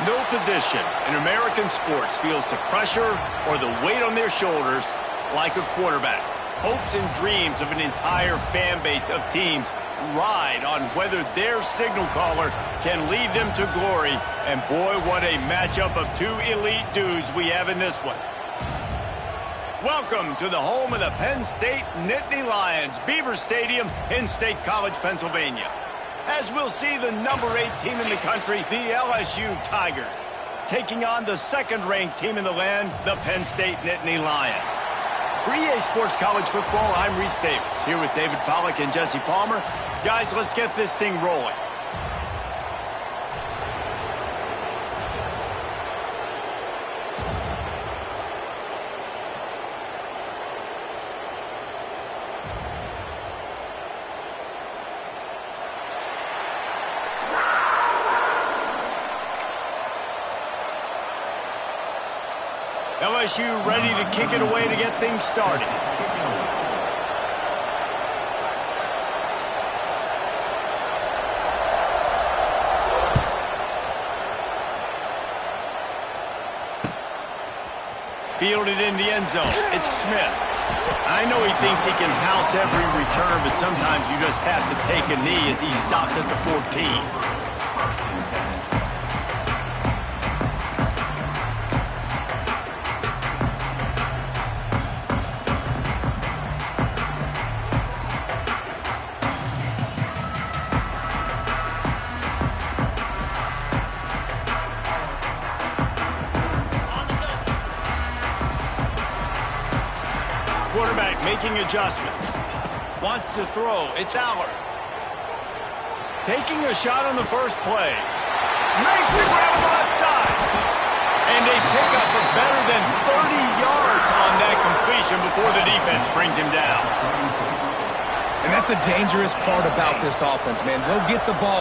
No position in American sports feels the pressure or the weight on their shoulders like a quarterback. Hopes and dreams of an entire fan base of teams ride on whether their signal caller can lead them to glory. And boy, what a matchup of two elite dudes we have in this one. Welcome to the home of the Penn State Nittany Lions, Beaver Stadium in State College, Pennsylvania. As we'll see the number 8 team in the country, the LSU Tigers, taking on the second-ranked team in the land, the Penn State Nittany Lions. For EA Sports College Football, I'm Reese Davis, here with David Pollack and Jesse Palmer. Guys, let's get this thing rolling. LSU ready to kick it away to get things started. Fielded in the end zone. It's Smith. I know he thinks he can house every return, but sometimes you just have to take a knee as he stopped at the 14. Quarterback making adjustments. Wants to throw. It's Aller. Taking a shot on the first play. Makes the grab on the left side. And a pickup of better than 30 yards on that completion before the defense brings him down. And that's the dangerous part about this offense, man. They'll get the ball.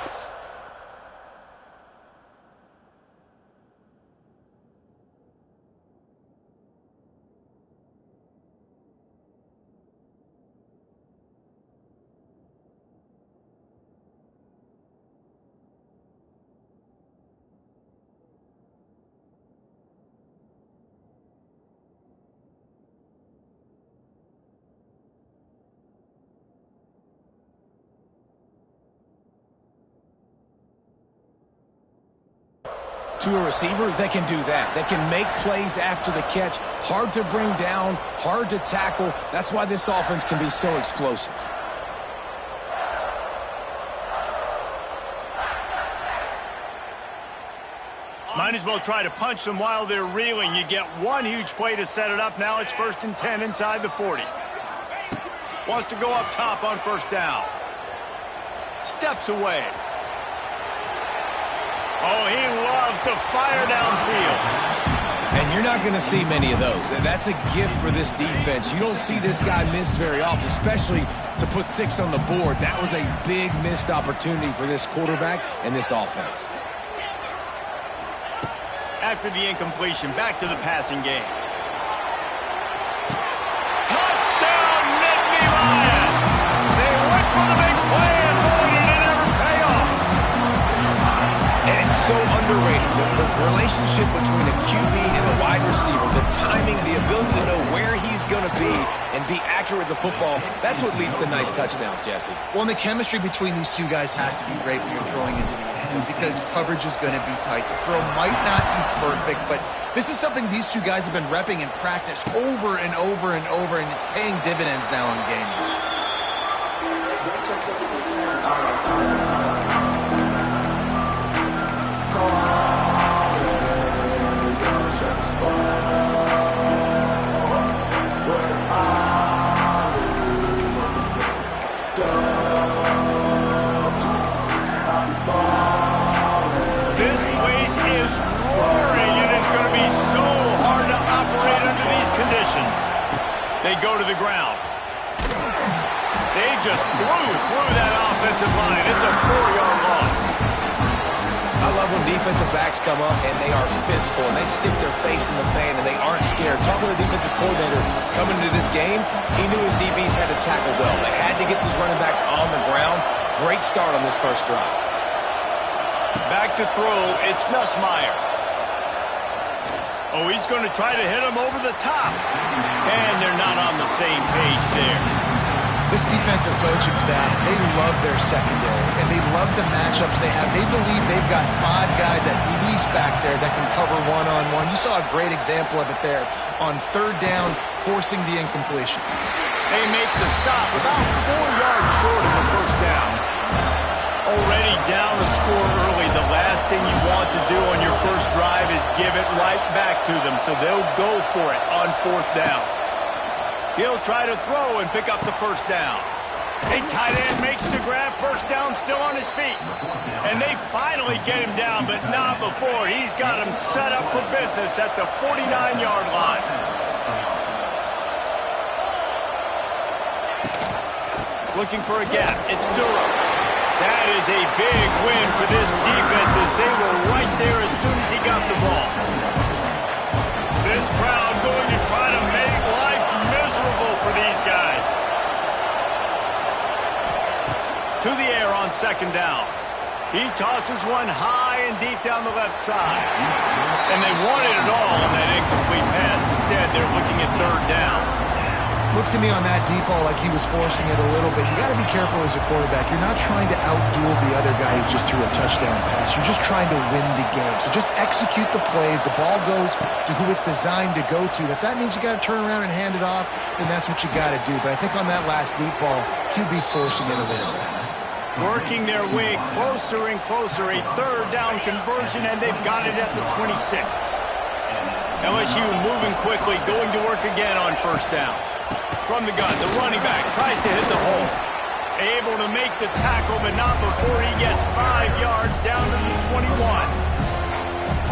To a receiver, they can do that. They can make plays after the catch. Hard to bring down, hard to tackle. That's why this offense can be so explosive. Might as well try to punch them while they're reeling. You get one huge play to set it up. Now it's 1st and 10 inside the 40. Wants to go up top on first down. Steps away. Oh, he loves to fire downfield. And you're not going to see many of those. That's a gift for this defense. You don't see this guy miss very often, especially to put 6 on the board. That was a big missed opportunity for this quarterback and this offense. After the incompletion, back to the passing game. Touchdown, Nittany Lions! They went for the big play, and boy, did it ever pay off. And it's so underrated. The relationship between a QB and a wide receiver, the timing, the ability to know where he's going to be and be accurate with the football, that's what leads to nice touchdowns, Jesse. Well, and the chemistry between these two guys has to be great when you're throwing into the end zone because coverage is going to be tight. The throw might not be perfect, but this is something these two guys have been repping in practice over and over and over, and it's paying dividends now in game. This place is roaring, and it's going to be so hard to operate under these conditions. They go to the ground. They just blew through that offensive line. It's a 4-yard loss. I love when defensive backs come up and they are physical and they stick their face in the fan and they aren't scared. Talking to the defensive coordinator coming into this game, he knew his DBs had to tackle well. They had to get these running backs on the ground. Great start on this first drive. Back to throw, it's Nussmeier. Oh, he's going to try to hit him over the top. And they're not on the same page there. This defensive coaching staff, they love their secondary, and they love the matchups they have. They believe they've got 5 guys at least back there that can cover one-on-one. You saw a great example of it there on 3rd down, forcing the incompletion. They make the stop about 4 yards short of the first down. Already down a score early. The last thing you want to do on your first drive is give it right back to them, so they'll go for it on 4th down. He'll try to throw and pick up the first down. A tight end makes the grab, first down, still on his feet. And they finally get him down, but not before. He's got him set up for business at the 49-yard line. Looking for a gap. It's Durham. That is a big win for this defense as they were right there as soon as he got the ball. This crowd going to try to make life miserable for these guys. To the air on 2nd down. He tosses one high and deep down the left side. And they wanted it all on that incomplete pass. Instead, they're looking at 3rd down. Looks to me on that deep ball like he was forcing it a little bit. You got to be careful as a quarterback. You're not trying to outduel the other guy who just threw a touchdown pass. You're just trying to win the game. So just execute the plays. The ball goes to who it's designed to go to. If that means you got to turn around and hand it off, then that's what you got to do. But I think on that last deep ball, QB forcing it a little bit. Working their way closer and closer. A 3rd down conversion, and they've got it at the 26. LSU moving quickly, going to work again on 1st down. From the gun, the running back tries to hit the hole. Able to make the tackle, but not before he gets 5 yards down to the 21.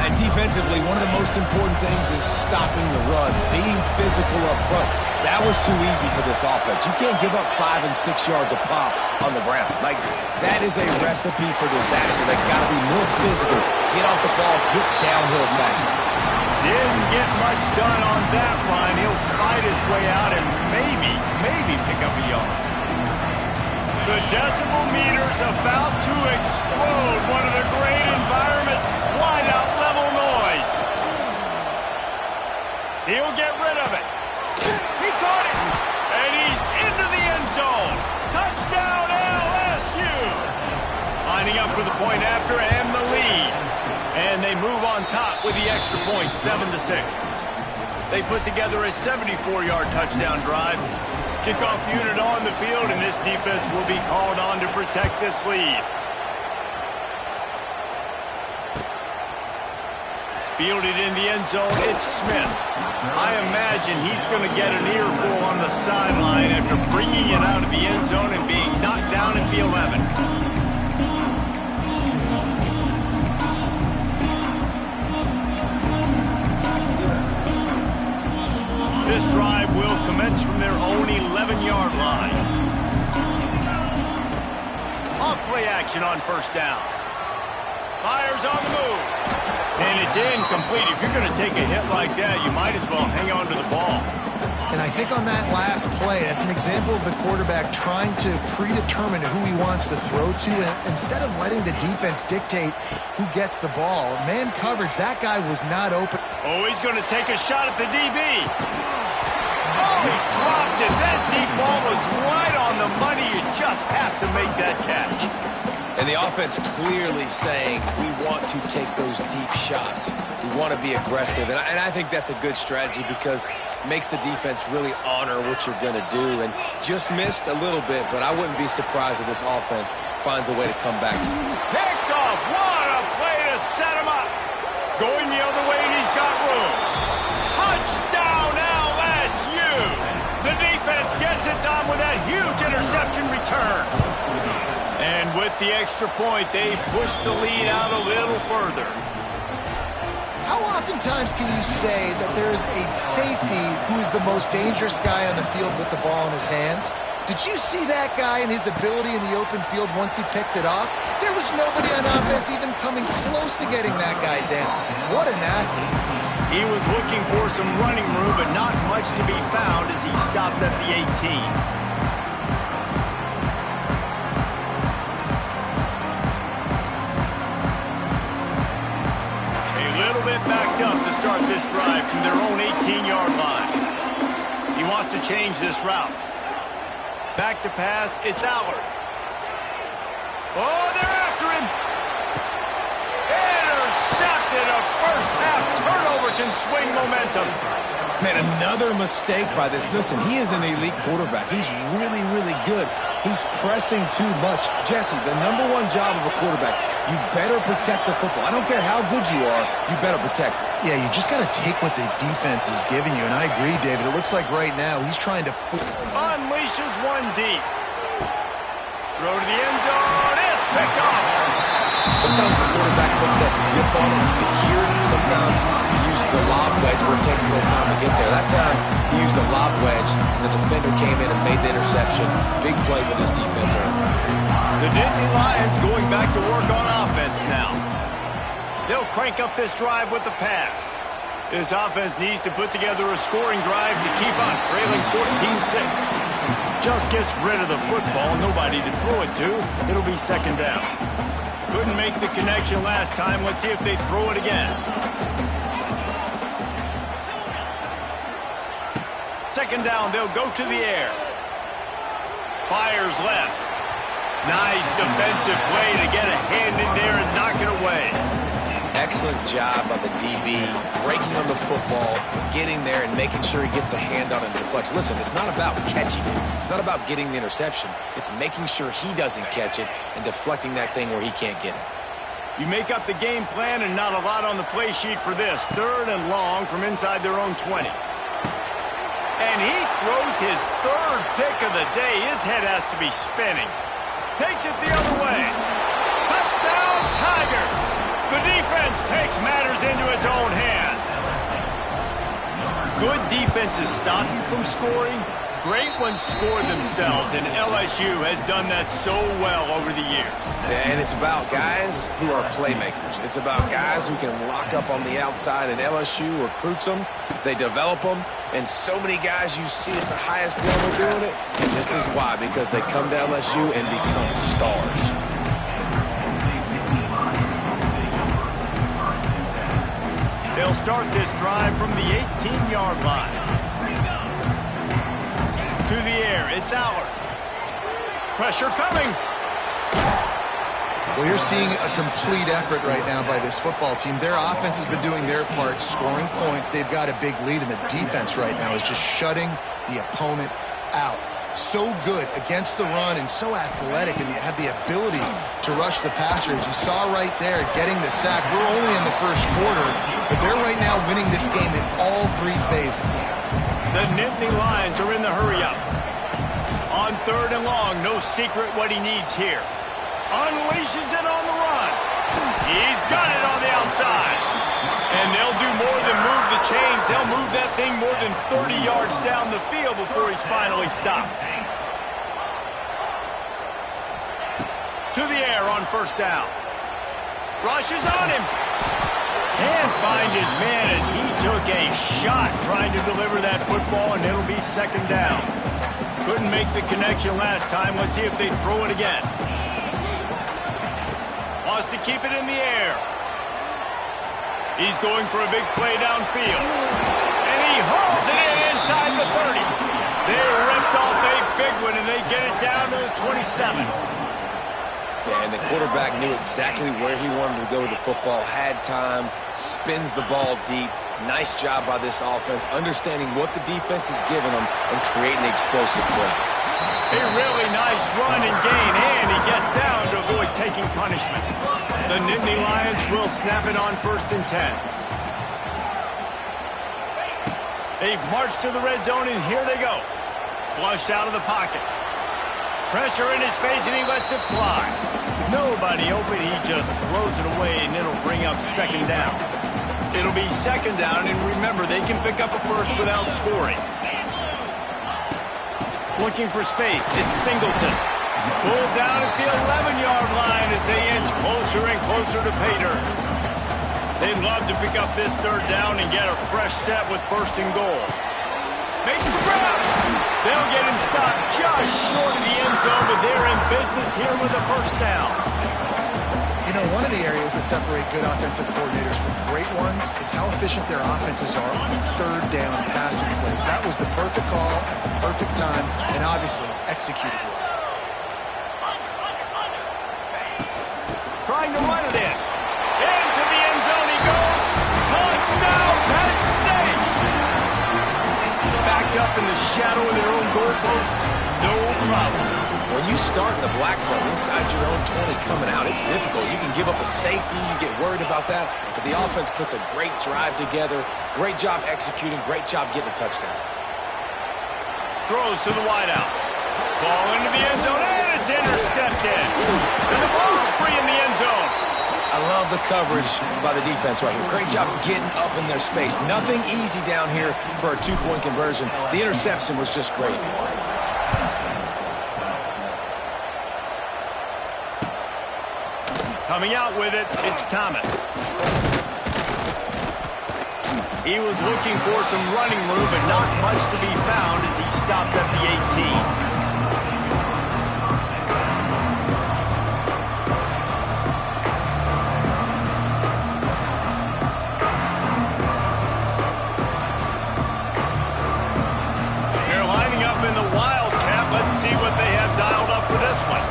And defensively, one of the most important things is stopping the run, being physical up front. That was too easy for this offense. You can't give up 5 and 6 yards a pop on the ground. Like, that is a recipe for disaster. They've got to be more physical. Get off the ball, get downhill faster. Didn't get much done on that line. He'll fight his way out and maybe pick up a yard. The decibel meter's about to explode. One of the great environments, wideout level noise. He'll get rid of it. He caught it. And he's into the end zone. Touchdown LSU. Lining up for the point after and the lead. And they move on top with the extra point, 7-6. They put together a 74-yard touchdown drive. Kickoff unit on the field, and this defense will be called on to protect this lead. Fielded in the end zone, it's Smith. I imagine he's going to get an earful on the sideline after bringing it out of the end zone and being knocked down at the 11. This drive will commence from their own 11-yard line. Off play action on 1st down. Fires on the move. And it's incomplete. If you're going to take a hit like that, you might as well hang on to the ball. And I think on that last play, that's an example of the quarterback trying to predetermine who he wants to throw to, and instead of letting the defense dictate who gets the ball. Man coverage, that guy was not open. Oh, he's going to take a shot at the DB. Oh, he dropped it. That deep ball was right on the money. You just have to make that catch. And the offense clearly saying, we want to take those deep shots. We want to be aggressive. And I think that's a good strategy because it makes the defense really honor what you're going to do. And just missed a little bit, but I wouldn't be surprised if this offense finds a way to come back. Picked off. What a play to set him up. Going the other way, and he's got room. Touchdown, LSU. The defense gets it done with that huge interception return. And with the extra point, they push the lead out a little further. How oftentimes can you say that there is a safety who is the most dangerous guy on the field with the ball in his hands? Did you see that guy and his ability in the open field once he picked it off? There was nobody on offense even coming close to getting that guy down. What an athlete. He was looking for some running room, but not much to be found as he stopped at the 18. Backed up to start this drive. to change this route. Back to pass, it's Allard. Oh, they're after him. Intercepted. A first-half turnover can swing momentum. Man, another mistake by this. Listen, he is an elite quarterback. He's really, really good. He's pressing too much. Jesse, the #1 job of a quarterback, you better protect the football. I don't care how good you are, you better protect it. Yeah, you just got to take what the defense is giving you, and I agree, David. It looks like right now he's trying to unleashes one deep. Throw to the end zone. It's picked off. Sometimes the quarterback puts that zip on it. You can hear it. Sometimes he uses the lob wedge where it takes a little time to get there. That time he used the lob wedge, and the defender came in and made the interception. Big play for this defense early. The Nittany Lions going back to work on offense now. They'll crank up this drive with the pass. This offense needs to put together a scoring drive to keep on trailing 14-6. Just gets rid of the football. Nobody to throw it to. It'll be second down. Couldn't make the connection last time. Let's see if they throw it again. Second down, they'll go to the air. Fires left. Nice defensive play to get a hand in there and knock it away. Excellent job by the DB, breaking on the football, getting there and making sure he gets a hand on it and deflects. Listen, it's not about catching it. It's not about getting the interception. It's making sure he doesn't catch it and deflecting that thing where he can't get it. You make up the game plan and not a lot on the play sheet for this. 3rd and long from inside their own 20. And he throws his 3rd pick of the day. His head has to be spinning. Takes it the other way. Touchdown, Tigers! The defense takes matters into its own hands. Good defenses stop you from scoring. Great ones score themselves, and LSU has done that so well over the years. And it's about guys who are playmakers. It's about guys who can lock up on the outside, and LSU recruits them. They develop them, and so many guys you see at the highest level doing it. And this is why, because they come to LSU and become stars. They'll start this drive from the 18-yard line. To the air, it's Allard. Pressure coming. Well, you're seeing a complete effort right now by this football team. Their offense has been doing their part, scoring points. They've got a big lead, and the defense right now is just shutting the opponent out. So good against the run and so athletic, and you have the ability to rush the passers. You saw right there getting the sack. We're only in the first quarter, but they're right now winning this game in all 3 phases. The Nittany Lions are in the hurry-up. On 3rd and long, no secret what he needs here. Unleashes it on the run. He's got it on the outside. And they'll do more than move the chains. They'll move that thing more than 30 yards down the field before he's finally stopped. To the air on 1st down. Rushes on him. Can't find his man as he took a shot trying to deliver that football, and it'll be 2nd down. Couldn't make the connection last time. Let's see if they throw it again. Wants to keep it in the air. He's going for a big play downfield. And he hauls it in inside the 30. They ripped off a big one, and they get it down to the 27. Yeah, and the quarterback knew exactly where he wanted to go with the football, had time, spins the ball deep. Nice job by this offense, understanding what the defense is giving them and creating an explosive play. A really nice run and gain, and he gets down to avoid taking punishment. The Nittany Lions will snap it on 1st and 10. They've marched to the red zone, and here they go. Flushed out of the pocket. Pressure in his face, and he lets it fly. Nobody open, he just throws it away, and it'll bring up 2nd down. It'll be 2nd down, and remember, they can pick up a first without scoring. Looking for space, it's Singleton. Pulled down at the 11-yard line as they inch closer and closer to pay dirt. They'd love to pick up this 3rd down and get a fresh set with 1st and goal. Makes the grab. They'll get him stopped just short of the end zone, but they're in business here with a 1st down. You know, one of the areas that separate good offensive coordinators from great ones is how efficient their offenses are on third down passing plays. That was the perfect call at the perfect time and obviously executed well. Trying to run it in. Into the end zone he goes. Touchdown, Penn State! Backed up in the shadow of their own goalpost. No problem. When you start in the black zone inside your own 20 coming out, it's difficult. You can give up a safety. You get worried about that. But the offense puts a great drive together. Great job executing. Great job getting a touchdown. Throws to the wideout. Ball into the end zone, and it's intercepted. And the ball's free in the end zone. I love the coverage by the defense right here. Great job getting up in their space. Nothing easy down here for a two-point conversion. The interception was just gravy. Coming out with it, it's Thomas. He was looking for some running room, but not much to be found as he stopped at the 18. In the Wildcat, let's see what they have dialed up for this one.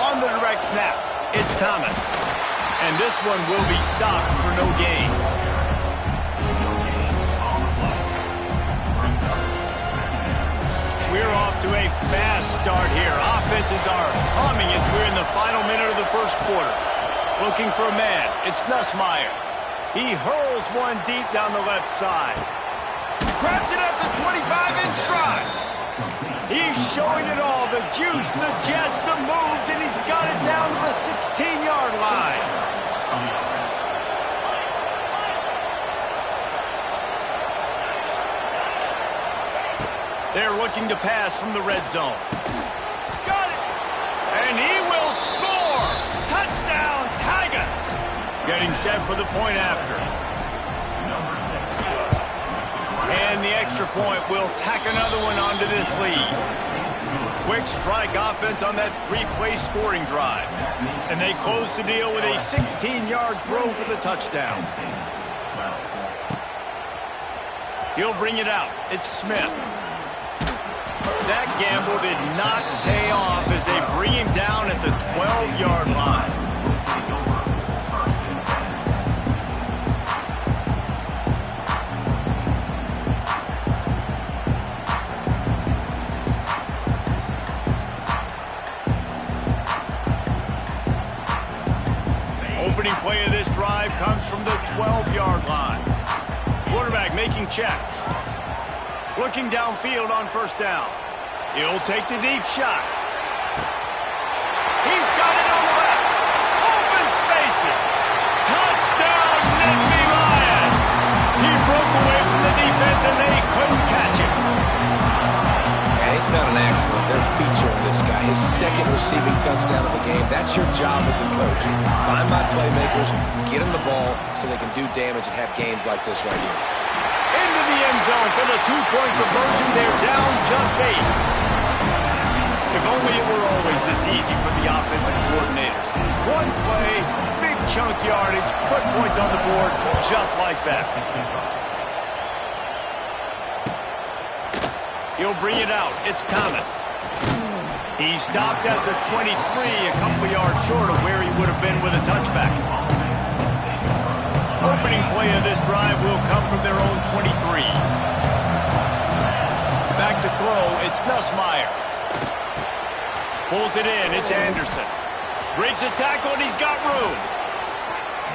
On the direct snap, it's Thomas. And this one will be stopped for no gain. We're off to a fast start here. Offenses are humming as we're in the final minute of the first quarter. Looking for a man, it's Nussmeier. He hurls one deep down the left side. Grabs it at the 25 in stride. He's showing it all. The juice, the jets, the moves, and he's got it down to the 16-yard line. They're looking to pass from the red zone. Got it. And he will score. Touchdown, Tigers. Getting set for the point after. And the extra point will tack another one onto this lead. Quick strike offense on that three-play scoring drive. And they close the deal with a 16-yard throw for the touchdown. He'll bring it out. It's Smith. That gamble did not pay off as they bring him down at the 12-yard line. Opening play of this drive comes from the 12-yard line. Quarterback making checks. Looking downfield on first down. He'll take the deep shot. He's got it on the left. Open spaces. Touchdown, Nittany Lions. He broke away from the defense and they couldn't catch him. Yeah, it's not an accident. They're featuring this guy. His second receiving touchdown of the game. That's your job as a coach. Find my playmakers, get them the ball so they can do damage and have games like this right here. Into the end zone for the two-point conversion. They're down just 8. If only it were always this easy for the offensive coordinators. One play, big chunk yardage, put points on the board just like that. He'll bring it out. It's Thomas. He stopped at the 23, a couple yards short of where he would have been with a touchback. Opening play of this drive will come from their own 23. Back to throw, it's Nussmeier. Pulls it in, it's Anderson. Breaks a tackle and he's got room.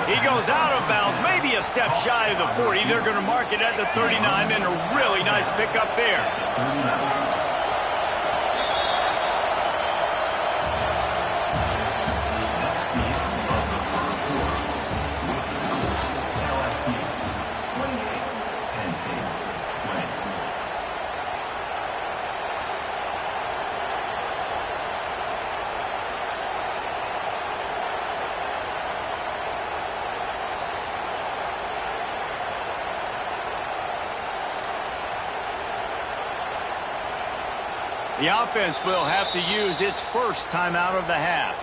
He goes out of bounds, maybe a step shy of the 40. They're going to mark it at the 39 and a really nice pickup there. The offense will have to use its first timeout of the half.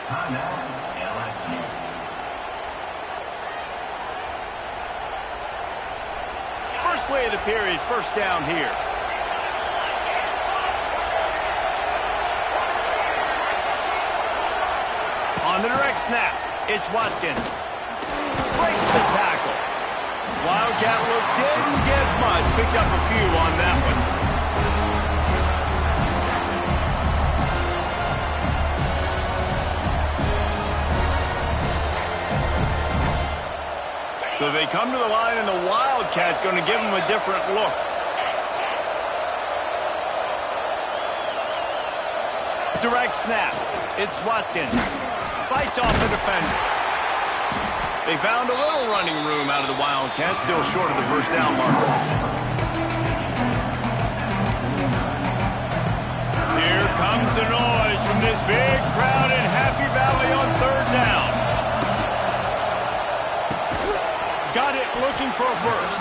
First play of the period, first down here. On the direct snap, it's Watkins. Breaks the tackle. Wildcat look didn't get much. Picked up a few on that one. So they come to the line, and the Wildcat going to give them a different look. Direct snap. It's Watkins. Fights off the defender. They found a little running room out of the Wildcats, still short of the first down marker. Here comes the noise from this big crowd in Happy Valley on third down. Got it looking for a first.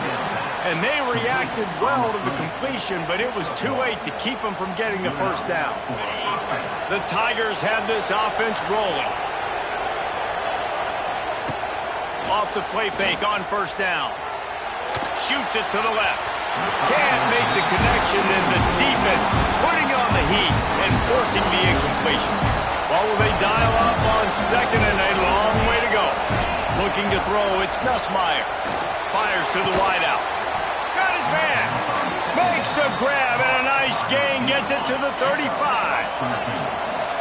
And they reacted well to the completion, but it was too late to keep them from getting the first down. The Tigers have this offense rolling. Off the play fake on first down. Shoots it to the left. Can't make the connection, and the defense putting on the heat and forcing the incompletion. Well, will they dial up on second, and a long way to go. Looking to throw, it's Nussmeier. Fires to the wideout. Got his man. Makes the grab, and a nice gain gets it to the 35.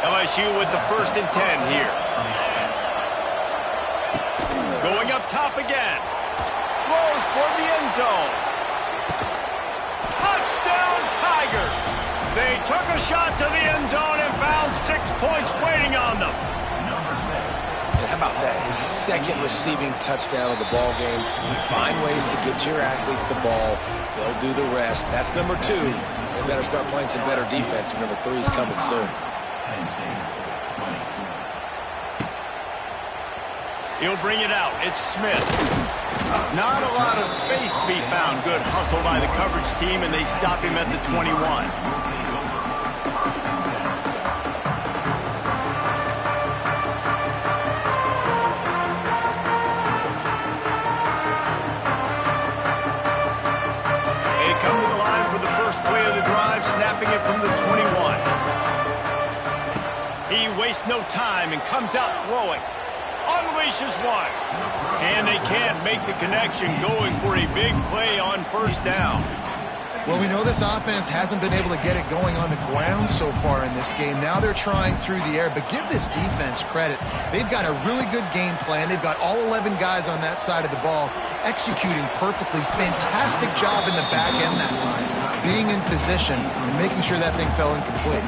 LSU with the 1st and 10 here. Going up top again. Throws toward the end zone. Touchdown, Tigers. They took a shot to the end zone and found 6 points waiting on them. And how about that? His second receiving touchdown of the ball game. Find ways to get your athletes the ball. They'll do the rest. That's number 2. They better start playing some better defense. Number 3 is coming soon. He'll bring it out. It's Smith. Not a lot of space to be found. Good hustle by the coverage team, and they stop him at the 21. They come to the line for the first play of the drive, snapping it from the 21. He wastes no time and comes out throwing. Unleashes one. And they can't make the connection, going for a big play on first down. Well, we know this offense hasn't been able to get it going on the ground so far in this game. Now they're trying through the air, but give this defense credit. They've got a really good game plan. They've got all 11 guys on that side of the ball executing perfectly. Fantastic job in the back end that time, being in position and making sure that thing fell incomplete.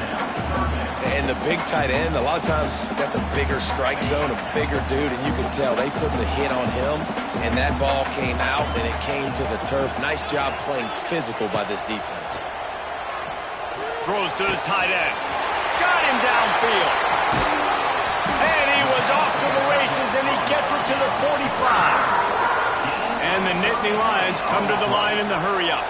And the big tight end, a lot of times that's a bigger strike zone, a bigger dude, and you can tell they put the hit on him, and that ball came out, and it came to the turf. Nice job playing physical by this defense. Throws to the tight end. Got him downfield. And he was off to the races, and he gets it to the 45. And the Nittany Lions come to the line in the hurry-up.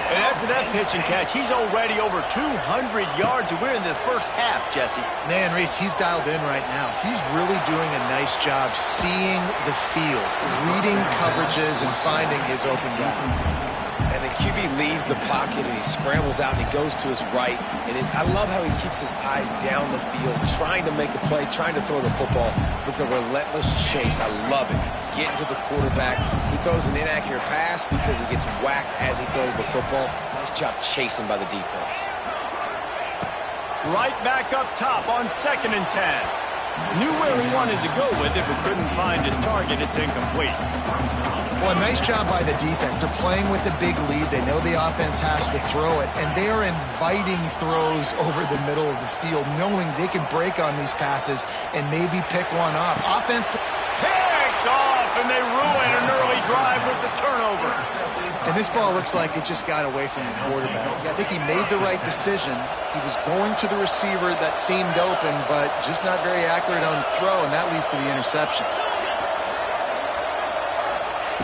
And after that pitch and catch, he's already over 200 yards, and we're in the first half, Jesse. Man, Reese, he's dialed in right now. He's really doing a nice job seeing the field, reading coverages, and finding his open guy. And the QB leaves the pocket, and he scrambles out, and he goes to his right. And I love how he keeps his eyes down the field, trying to make a play, trying to throw the football with the relentless chase. I love it. Getting to the quarterback. He throws an inaccurate pass because he gets whacked as he throws the football. Nice job chasing by the defense. Right back up top on 2nd and 10. Knew where he wanted to go with it, but couldn't find his target. It's incomplete. Well, a nice job by the defense. They're playing with a big lead. They know the offense has to throw it, and they are inviting throws over the middle of the field, knowing they can break on these passes and maybe pick one off. Offense picked off, and they ruin an early drive with the turnover. And this ball looks like it just got away from the quarterback. I think he made the right decision. He was going to the receiver that seemed open, but just not very accurate on the throw, and that leads to the interception.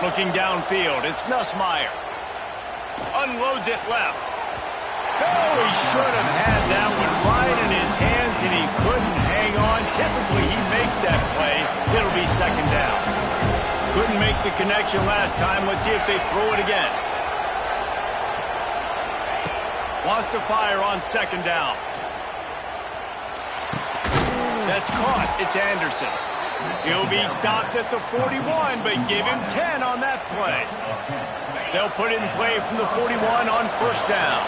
Looking downfield, it's Nussmeier. Unloads it left. Oh, he should have had that one right in his hands, and he couldn't hang on. Typically, he makes that play. It'll be second down. Couldn't make the connection last time. Let's see if they throw it again. Wants to fire on second down. That's caught. It's Anderson. He'll be stopped at the 41, but give him 10 on that play. They'll put it in play from the 41 on first down.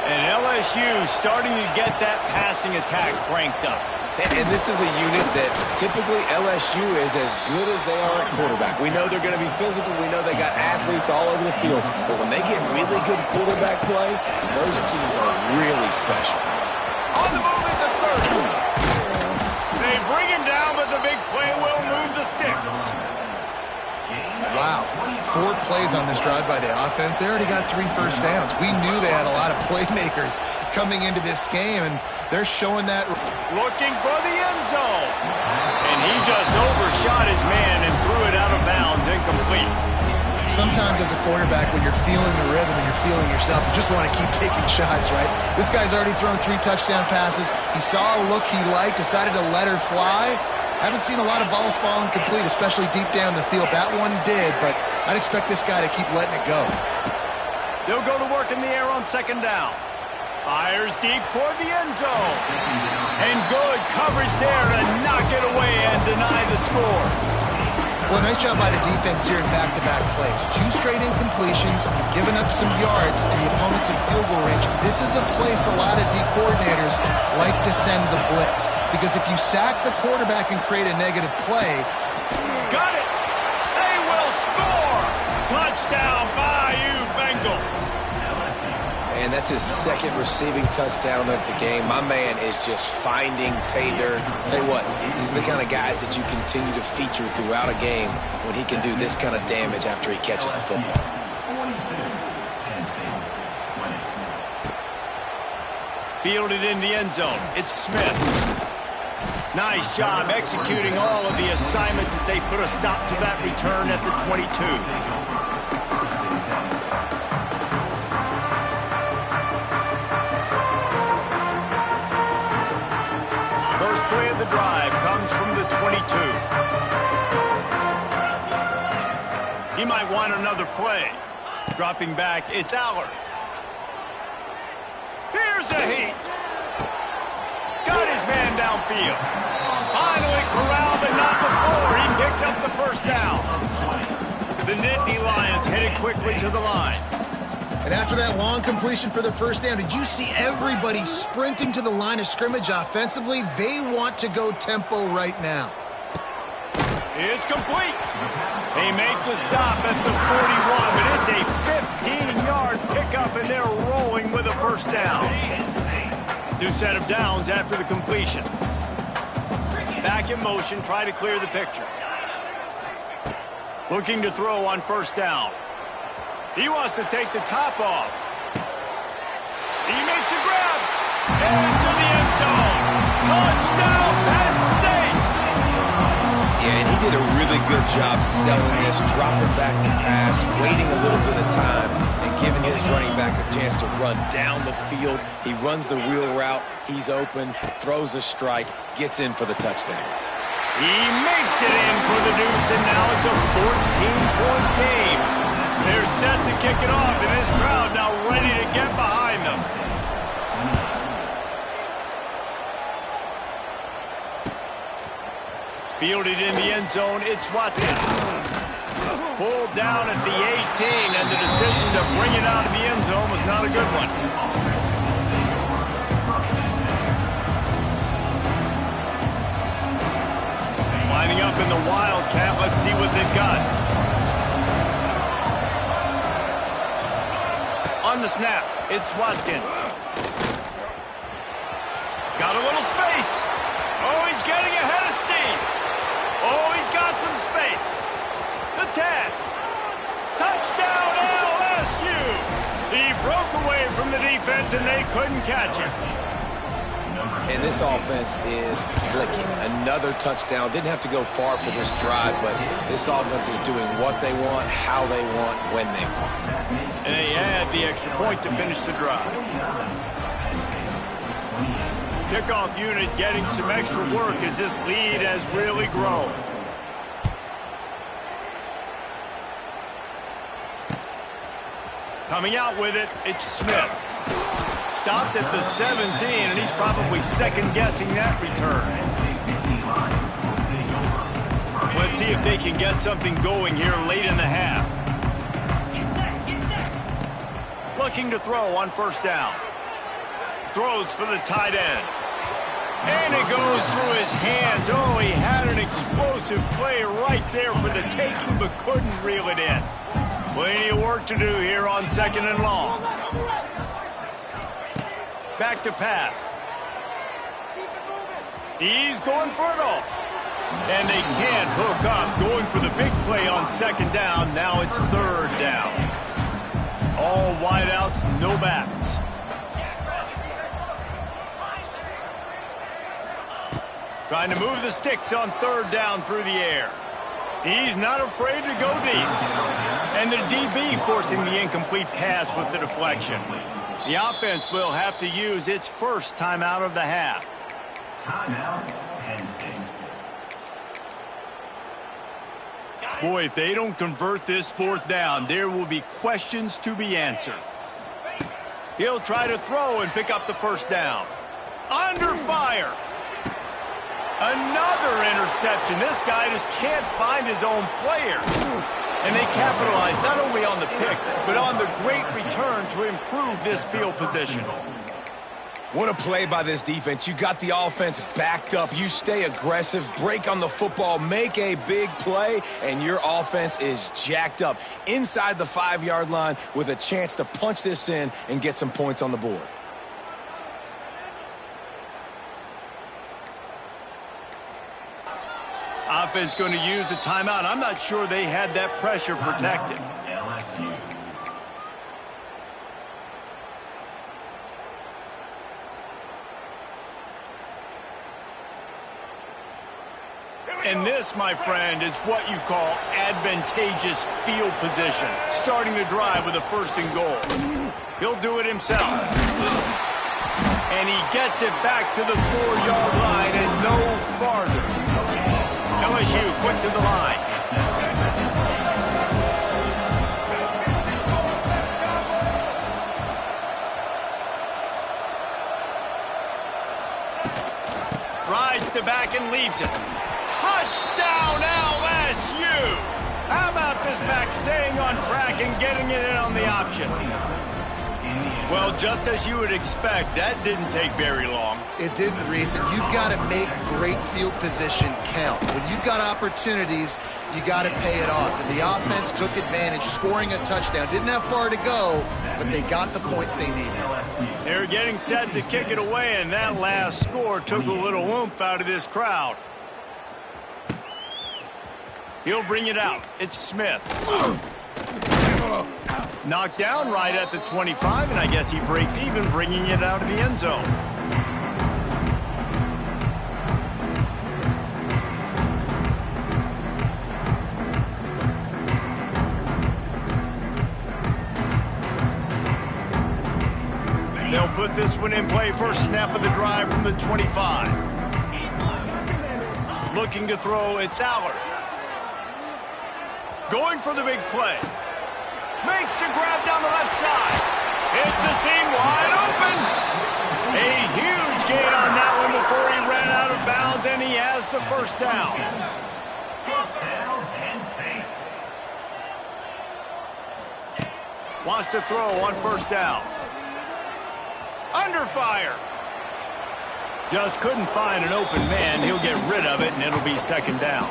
And LSU starting to get that passing attack cranked up. And this is a unit that typically LSU is as good as they are at quarterback. We know they're going to be physical. We know they got athletes all over the field. But when they get really good quarterback play, those teams are really special. On the move at the 30. They bring him down, but the big play will move the sticks. Wow, 4 plays on this drive by the offense. They already got 3 first downs. We knew they had a lot of playmakers coming into this game, and they're showing that. Looking for the end zone. And he just overshot his man and threw it out of bounds, incomplete. Sometimes as a quarterback, when you're feeling the rhythm and you're feeling yourself, you just want to keep taking shots, right? This guy's already thrown 3 touchdown passes. He saw a look he liked, decided to let her fly. Haven't seen a lot of balls falling complete, especially deep down the field. That one did, but I'd expect this guy to keep letting it go. They'll go to work in the air on second down. Fires deep toward the end zone. And good coverage there to knock it away and deny the score. Well, nice job by the defense here in back-to-back plays. 2 straight incompletions, giving up some yards, and the opponent's in field goal range. This is a place a lot of D coordinators like to send the blitz. Because if you sack the quarterback and create a negative play... Got it! They will score! Touchdown, Bayou Bengals! And that's his second receiving touchdown of the game. My man is just finding pay dirt. Tell you what, these are the kind of guys that you continue to feature throughout a game when he can do this kind of damage after he catches the football. Fielded in the end zone. It's Smith. Nice job executing all of the assignments as they put a stop to that return at the 22. Play of the drive comes from the 22. He might want another play. Dropping back, it's Allard. Here's a heat. Got his man downfield. Finally corralled, but not before. He picks up the first down. The Nittany Lions headed quickly to the line. And after that long completion for the first down, did you see everybody sprinting to the line of scrimmage offensively? They want to go tempo right now. It's complete. They make the stop at the 41, but it's a 15-yard pickup, and they're rolling with a first down. New set of downs after the completion. Back in motion, try to clear the picture. Looking to throw on first down. He wants to take the top off. He makes a grab. Into the end zone. Touchdown, Penn State. Yeah, and he did a really good job selling this, dropping back to pass, waiting a little bit of time, and giving his running back a chance to run down the field. He runs the wheel route. He's open, throws a strike, gets in for the touchdown. He makes it in for the deuce, and now it's a 14-point game. They're set to kick it off, and this crowd now ready to get behind them. Fielded in the end zone, it's Watkins. Pulled down at the 18, and the decision to bring it out of the end zone was not a good one. Lining up in the Wildcat, let's see what they've got. On the snap, it's Watkins. Got a little space. Oh, he's getting ahead of steam. Oh, he's got some space. The 10. Touchdown, LSU. He broke away from the defense, and they couldn't catch him. And this offense is clicking. Another touchdown. Didn't have to go far for this drive, but this offense is doing what they want, how they want, when they want. And they add the extra point to finish the drive. Kickoff unit getting some extra work as this lead has really grown. Coming out with it, it's Smith. Stopped at the 17, and he's probably second-guessing that return. Let's see if they can get something going here late in the half. Looking to throw on first down. Throws for the tight end. And it goes through his hands. Oh, he had an explosive play right there for the taking, but couldn't reel it in. Plenty of work to do here on second and long. Back to pass. He's going for it all. And they can't hook up. Going for the big play on second down. Now it's third down. All wideouts, no backs. Trying to move the sticks on third down through the air. He's not afraid to go deep. And the DB forcing the incomplete pass with the deflection. The offense will have to use its first timeout of the half. Timeout, Penn State. Boy, if they don't convert this fourth down, there will be questions to be answered. He'll try to throw and pick up the first down. Under fire. Another interception. This guy just can't find his own player. And they capitalize not only on the pick, but on the great return to improve this field position. What a play by this defense. You got the offense backed up. You stay aggressive, break on the football, make a big play, and your offense is jacked up inside the 5-yard line with a chance to punch this in and get some points on the board. Offense going to use a timeout. I'm not sure they had that pressure protected. LSU. And this, my friend, is what you call advantageous field position. Starting the drive with a first and goal. He'll do it himself. And he gets it back to the 4-yard line and no farther. LSU quick to the line. Rides to back and leaves it. Touchdown LSU! How about this back staying on track and getting it in on the option? Well, just as you would expect, that didn't take very long. It didn't, Reese, and you've got to make great field position count. When you've got opportunities, you got to pay it off. And the offense took advantage, scoring a touchdown. Didn't have far to go, but they got the points they needed. They're getting set to kick it away, and that last score took a little oomph out of this crowd. He'll bring it out. It's Smith. Knocked down right at the 25, and I guess he breaks even, bringing it out of the end zone. They'll put this one in play. First snap of the drive from the 25. Looking to throw, it's Allard. Going for the big play. Makes the grab down the left side. It's a seam wide open. A huge gain on that one before he ran out of bounds, and he has the first down. First down, Penn State. Wants to throw on first down. Under fire. Just couldn't find an open man. He'll get rid of it, and it'll be second down.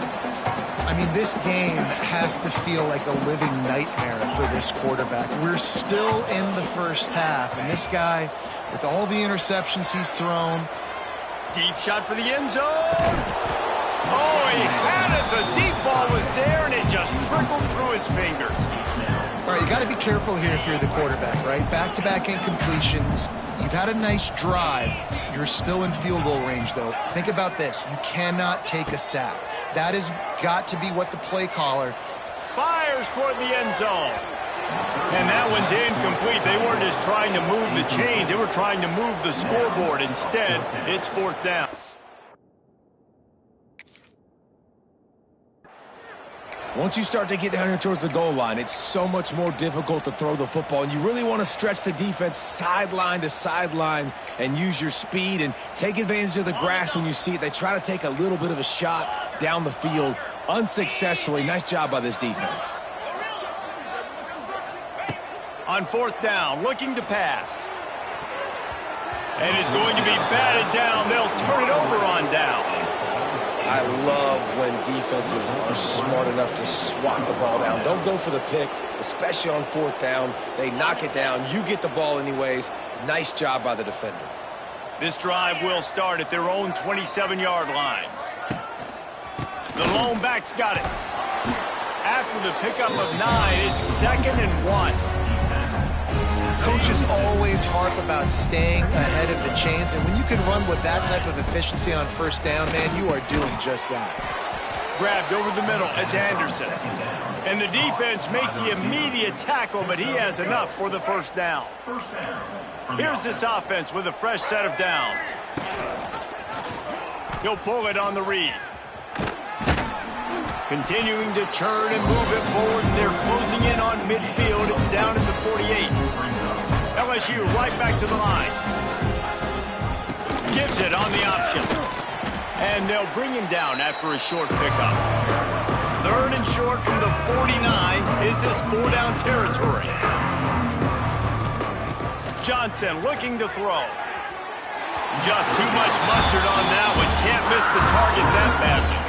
I mean, this game has to feel like a living nightmare for this quarterback. We're still in the first half, and this guy, with all the interceptions he's thrown. Deep shot for the end zone. Oh, he had it. The deep ball was there, and it just trickled through his fingers. All right, you got to be careful here if you're the quarterback, right? Back-to-back incompletions. You've had a nice drive. You're still in field goal range, though. Think about this. You cannot take a sack. That has got to be what the play caller... Fires toward the end zone. And that one's incomplete. They weren't just trying to move the chains. They were trying to move the scoreboard. Instead, it's 4th down. Once you start to get down here towards the goal line, it's so much more difficult to throw the football, and you really want to stretch the defense sideline to sideline and use your speed and take advantage of the grass when you see it. They try to take a little bit of a shot down the field unsuccessfully. Nice job by this defense. On 4th down, looking to pass. And is going to be batted down. They'll turn it over on downs. I love when defenses are smart enough to swat the ball down. Don't go for the pick, especially on 4th down. They knock it down. You get the ball anyways. Nice job by the defender. This drive will start at their own 27-yard line. The lone back's got it. After the pickup of 9, it's 2nd and 1. Coaches always harp about staying ahead of the chains, and when you can run with that type of efficiency on 1st down, man, you are doing just that. Grabbed over the middle. It's Anderson. And the defense makes the immediate tackle, but he has enough for the 1st down. Here's this offense with a fresh set of downs. He'll pull it on the read. Continuing to churn and move it forward, and they're closing in on midfield. It's down at the 48. LSU right back to the line. Gives it on the option. And they'll bring him down after a short pickup. 3rd and short from the 49. Is this 4-down territory? Johnson looking to throw. Just too much mustard on that one. Can't miss the target that badly.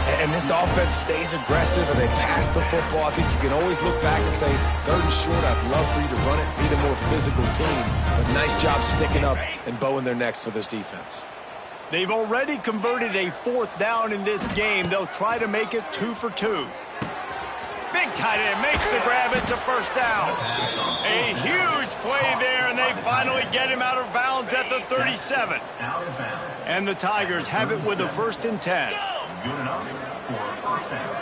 And this offense stays aggressive and they pass the football. I think you can always look back and say, 3rd and short, I'd love for you to run it, be the more physical team. But nice job sticking up and bowing their necks for this defense. They've already converted a 4th down in this game. They'll try to make it 2 for 2. Big tight end makes the grab. It's a 1st down. A huge play there, and they finally get him out of bounds at the 37. And the Tigers have it with a 1st and 10. Good enough for 1st down.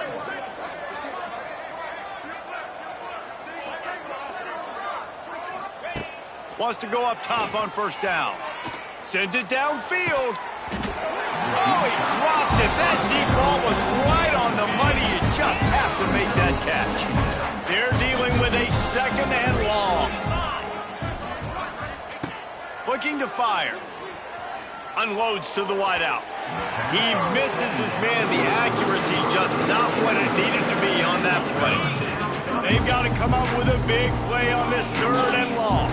Wants to go up top on 1st down. Sends it downfield. Oh, he dropped it. That deep ball was right on the money. You just have to make that catch. They're dealing with a 2nd and long. Looking to fire. Unloads to the wideout. He misses his man. The accuracy just not what it needed to be on that play. They've got to come up with a big play on this 3rd and long.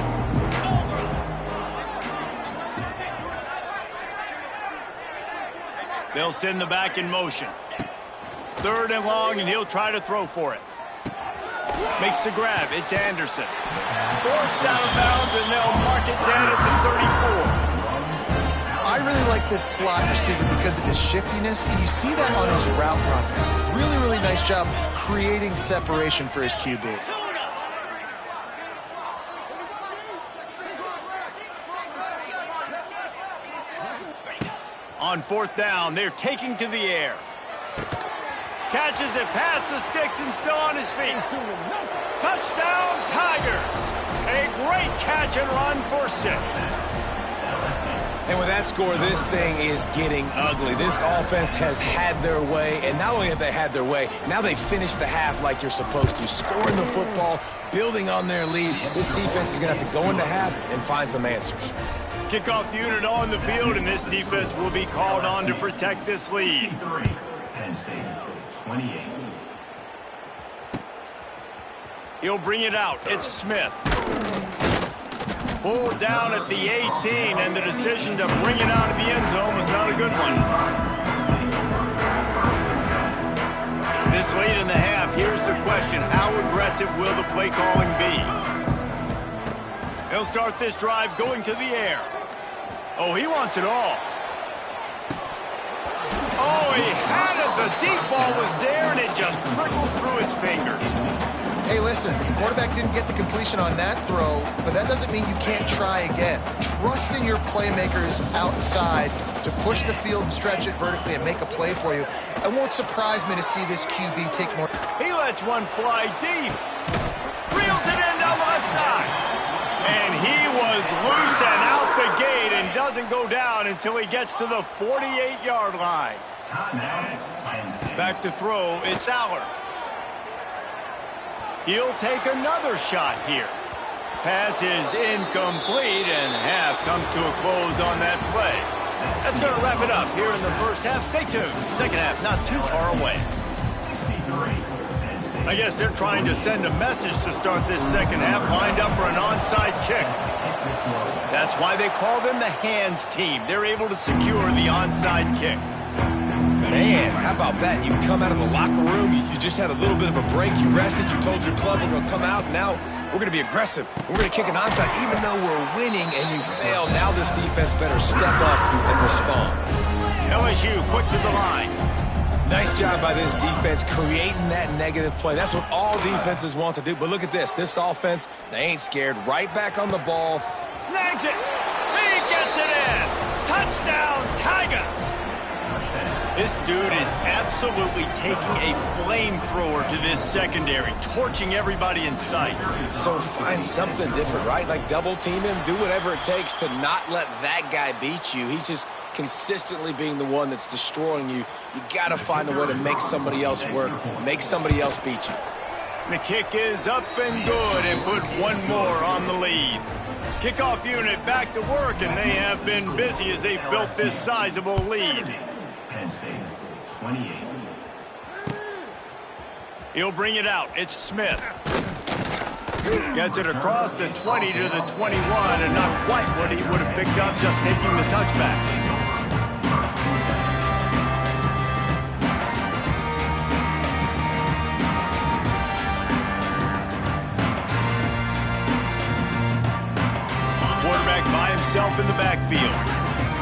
They'll send the back in motion. 3rd and long, and he'll try to throw for it. Makes the grab. It's Anderson. Forced out of bounds, and they'll mark it down at the 34. I really like this slot receiver because of his shiftiness, and you see that on his route run. Really, really nice job creating separation for his QB. On 4th down, they're taking to the air. Catches it past the sticks and still on his feet. Touchdown, Tigers! A great catch and run for 6. And with that score, this thing is getting ugly. This offense has had their way, and not only have they had their way, now they finished the half like you're supposed to, scoring the football, building on their lead. This defense is going to have to go into half and find some answers. Kickoff unit on the field, and this defense will be called on to protect this lead. Penn State, 28. He'll bring it out. It's Smith. Pulled down at the 18, and the decision to bring it out of the end zone was not a good one. This late in the half, here's the question. How aggressive will the play calling be? They'll start this drive going to the air. Oh, he wants it all. Oh, he had it. The deep ball was there, and it just trickled through his fingers. Hey, listen, quarterback didn't get the completion on that throw, but that doesn't mean you can't try again. Trust in your playmakers outside to push the field and stretch it vertically and make a play for you. It won't surprise me to see this QB take more. He lets one fly deep. Reels it in down the left side. And he was loose and out the gate and doesn't go down until he gets to the 48-yard line. Back to throw, it's Aller. He'll take another shot here. Pass is incomplete, and half comes to a close on that play. That's going to wrap it up here in the first half. Stay tuned. Second half not too far away. I guess they're trying to send a message to start this second half, lined up for an onside kick. That's why they call them the hands team. They're able to secure the onside kick. Man, how about that? You come out of the locker room, you just had a little bit of a break, you rested, you told your club we're going to come out, and now we're going to be aggressive. We're going to kick an onside. Even though we're winning and you fail, now this defense better step up and respond. LSU quick to the line. Nice job by this defense creating that negative play. That's what all defenses want to do. But look at this. This offense, they ain't scared. Right back on the ball. Snags it. He gets it in. Touchdown, Tigers. This dude is absolutely taking a flamethrower to this secondary, torching everybody in sight. So find something different, right? Like double team him, do whatever it takes to not let that guy beat you. He's just consistently being the one that's destroying you. You got to find a way to make somebody else work, make somebody else beat you. The kick is up and good and put one more on the lead. Kickoff unit back to work, and they have been busy as they've built this sizable lead. Penn State, 28. He'll bring it out. It's Smith. Gets it across the 20 to the 21, and not quite what he would have picked up just taking the touchback. Quarterback by himself in the backfield,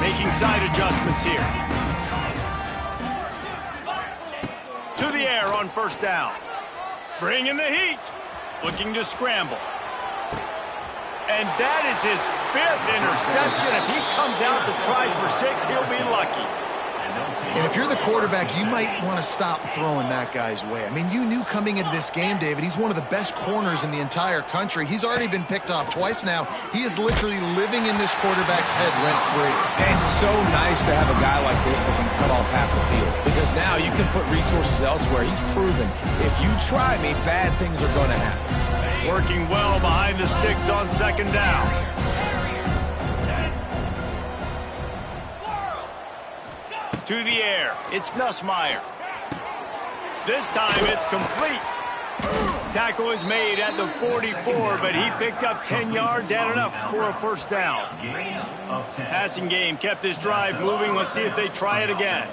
making side adjustments here. To the air on first down. Bringing the heat. Looking to scramble. And that is his 5th interception. If he comes out to try for 6, he'll be lucky. And if you're the quarterback, you might want to stop throwing that guy's way. I mean, you knew coming into this game, David, he's one of the best corners in the entire country. He's already been picked off twice now. He is literally living in this quarterback's head rent-free. And it's so nice to have a guy like this that can cut off half the field, because now you can put resources elsewhere. He's proven if you try me, bad things are going to happen. Working well behind the sticks on second down. To the air, it's Nussmeier. This time it's complete. Tackle is made at the 44, but he picked up 10 yards and enough for a first down. Passing game kept this drive moving. Let's see if they try it again.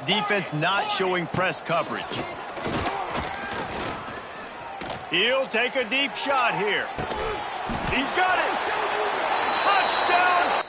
Defense not showing press coverage. He'll take a deep shot here. He's got it. Touchdown.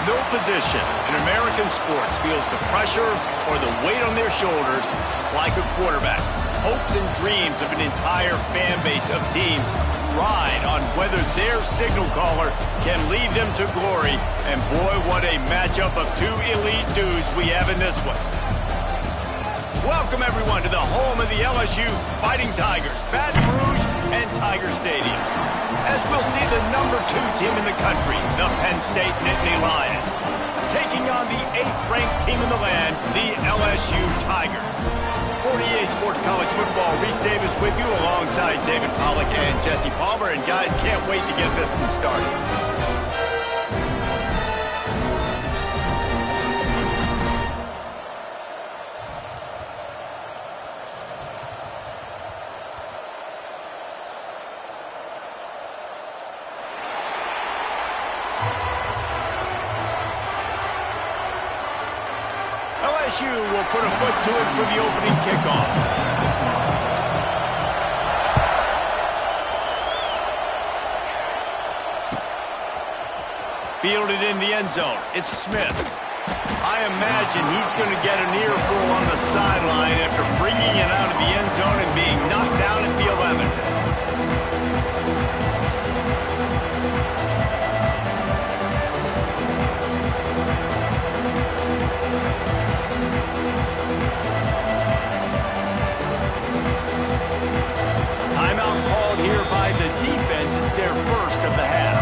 No position in American sports feels the pressure or the weight on their shoulders like a quarterback. Hopes and dreams of an entire fan base of teams ride on whether their signal caller can lead them to glory. And boy, what a matchup of two elite dudes we have in this one. Welcome, everyone, to the home of the LSU Fighting Tigers, Baton Rouge and Tiger Stadium. As we'll see the number 2 team in the country, the Penn State Nittany Lions, taking on the 8th-ranked team in the land, the LSU Tigers. For EA Sports College Football, Reese Davis with you alongside David Pollack and Jesse Palmer. And guys, can't wait to get this one started. LSU will put a foot to it for the opening kickoff. Fielded in the end zone. It's Smith. I imagine he's going to get an earful on the sideline after bringing it out of the end zone and being knocked down at the 11. Timeout called here by the defense. It's their first of the half.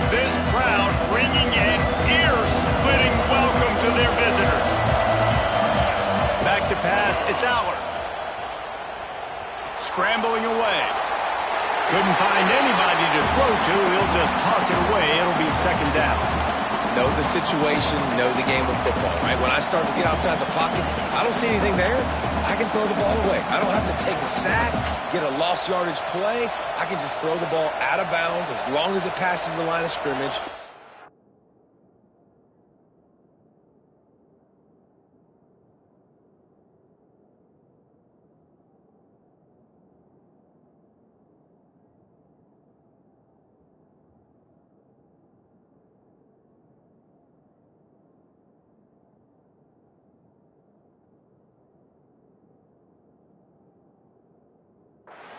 This crowd bringing an ear-splitting welcome to their visitors. Back to pass, it's Aller. Scrambling away. Couldn't find anybody to throw to. He'll just toss it away. It'll be second down. Know the situation, know the game of football, right? When I start to get outside the pocket, I don't see anything there. I can throw the ball away. I don't have to take a sack, get a lost yardage play. I can just throw the ball out of bounds as long as it passes the line of scrimmage.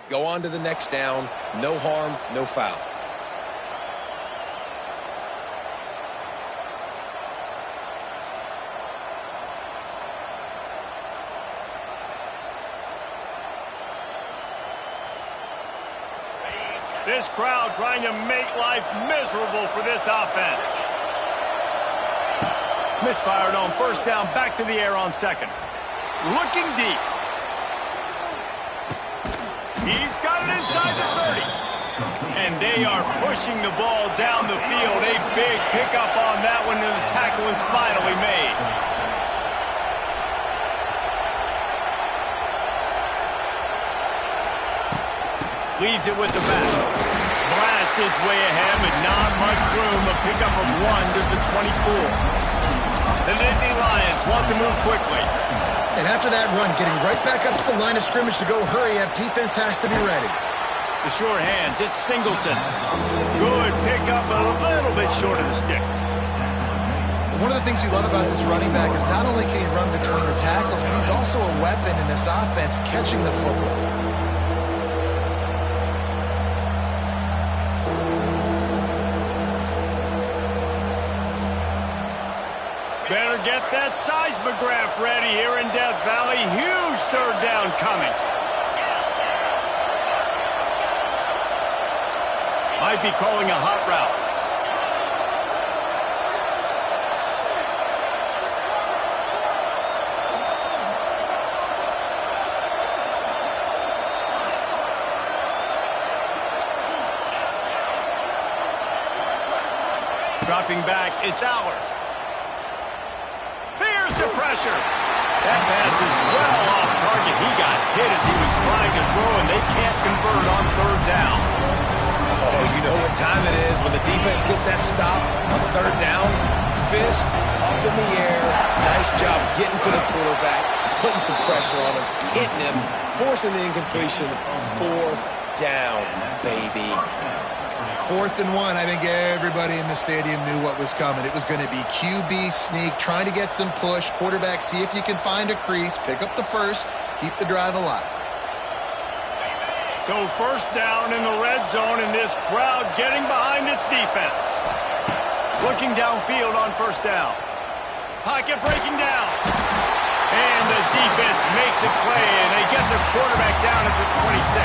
Go on to the next down. No harm, no foul. This crowd trying to make life miserable for this offense. Misfired on first down, back to the air on second. Looking deep. He's got it inside the 30. And they are pushing the ball down the field. A big pickup on that one, and the tackle is finally made. Leaves it with the back. Blast his way ahead, but not much room. A pickup of 1 to the 24. The Nittany Lions want to move quickly. And after that run, getting right back up to the line of scrimmage to go hurry up, defense has to be ready. The short hands, it's Singleton. Good pickup, but a little bit short of the sticks. One of the things you love about this running back is not only can he run between the tackles, but he's also a weapon in this offense catching the football. Better get that seismograph ready here in Death Valley. Huge third down coming. Might be calling a hot route. Dropping back, it's Aller. Here's the pressure. That pass is well off target. He got hit as he was trying to throw, and they can't convert on third down. Oh, you know what time it is when the defense gets that stop on third down. fist up in the air. Nice job getting to the quarterback, putting some pressure on him, hitting him, forcing the incompletion. 4th down, baby. 4th and 1. I think everybody in the stadium knew what was coming. It was going to be QB sneak, trying to get some push. Quarterback, see if you can find a crease, pick up the first, keep the drive alive. So 1st down in the red zone, and this crowd getting behind its defense. Looking downfield on 1st down. Pocket breaking down. And the defense makes a play, and they get the quarterback down at the 26.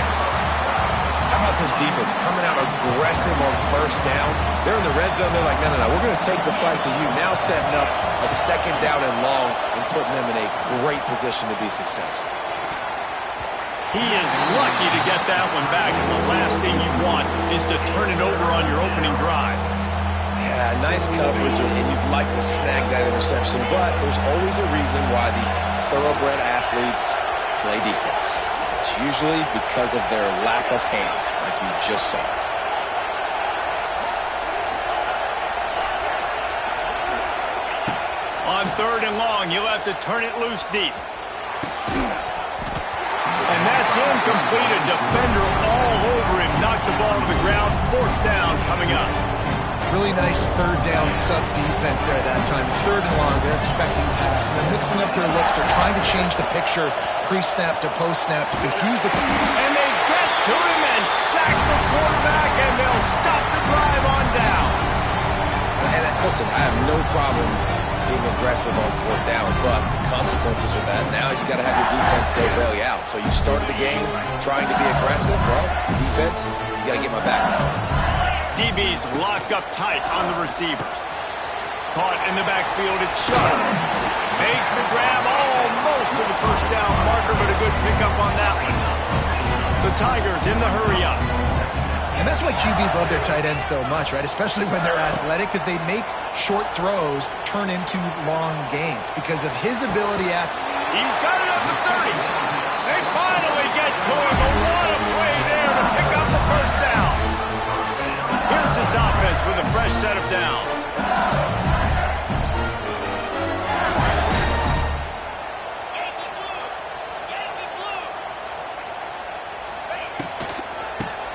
How about this defense coming out aggressive on 1st down? They're in the red zone. They're like, no, we're going to take the fight to you. Now setting up a 2nd down and long and putting them in a great position to be successful. He is lucky to get that one back, and the last thing you want is to turn it over on your opening drive. Yeah, nice coverage, and you'd like to snag that interception, but there's always a reason why these thoroughbred athletes play defense. It's usually because of their lack of hands, like you just saw. On 3rd and long, you'll have to turn it loose deep. And that's incomplete. A defender all over him. Knocked the ball to the ground. 4th down coming up. Really nice 3rd down sub defense there that time. It's 3rd and long. They're expecting pass. And they're mixing up their looks. They're trying to change the picture pre-snap to post-snap to confuse the... And they get to him and sack the quarterback, and they'll stop the drive on downs. And listen, I have no problem being aggressive on 4th down, but the consequences of that, now you got to have your defense go bail you out. So you started the game trying to be aggressive. Well, defense, you got to get my back now. DB's locked up tight on the receivers. Caught in the backfield, it's Shuttle. Makes the grab almost to the 1st down marker, but a good pickup on that one. The Tigers in the hurry-up. And that's why QBs love their tight ends so much, right? Especially when they're athletic, because they make short throws turn into long gains because of his ability at... He's got it up to 30. They finally get to him, but what a play there to pick up the 1st down. Here's his offense with a fresh set of downs.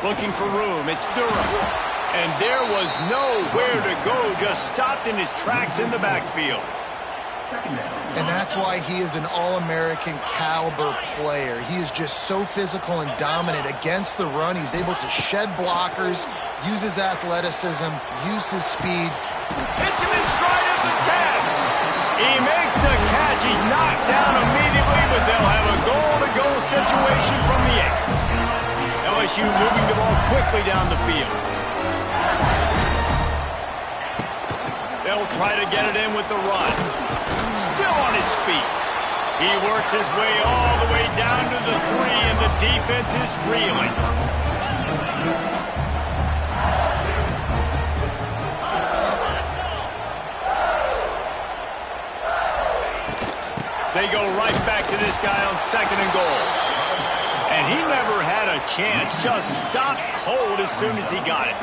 Looking for room, it's Durham. And there was nowhere to go, just stopped in his tracks in the backfield. And that's why he is an all-American caliber player. He is just so physical and dominant against the run. He's able to shed blockers, use his athleticism, use his speed. Hits him in stride at the 10. He makes the catch. He's knocked down immediately, but they'll have a goal-to-goal situation from the 8. LSU moving the ball quickly down the field. They'll try to get it in with the run. Still on his feet. He works his way all the way down to the 3, and the defense is reeling. They go right back to this guy on 2nd and goal. And he never had a chance, just stopped cold as soon as he got it.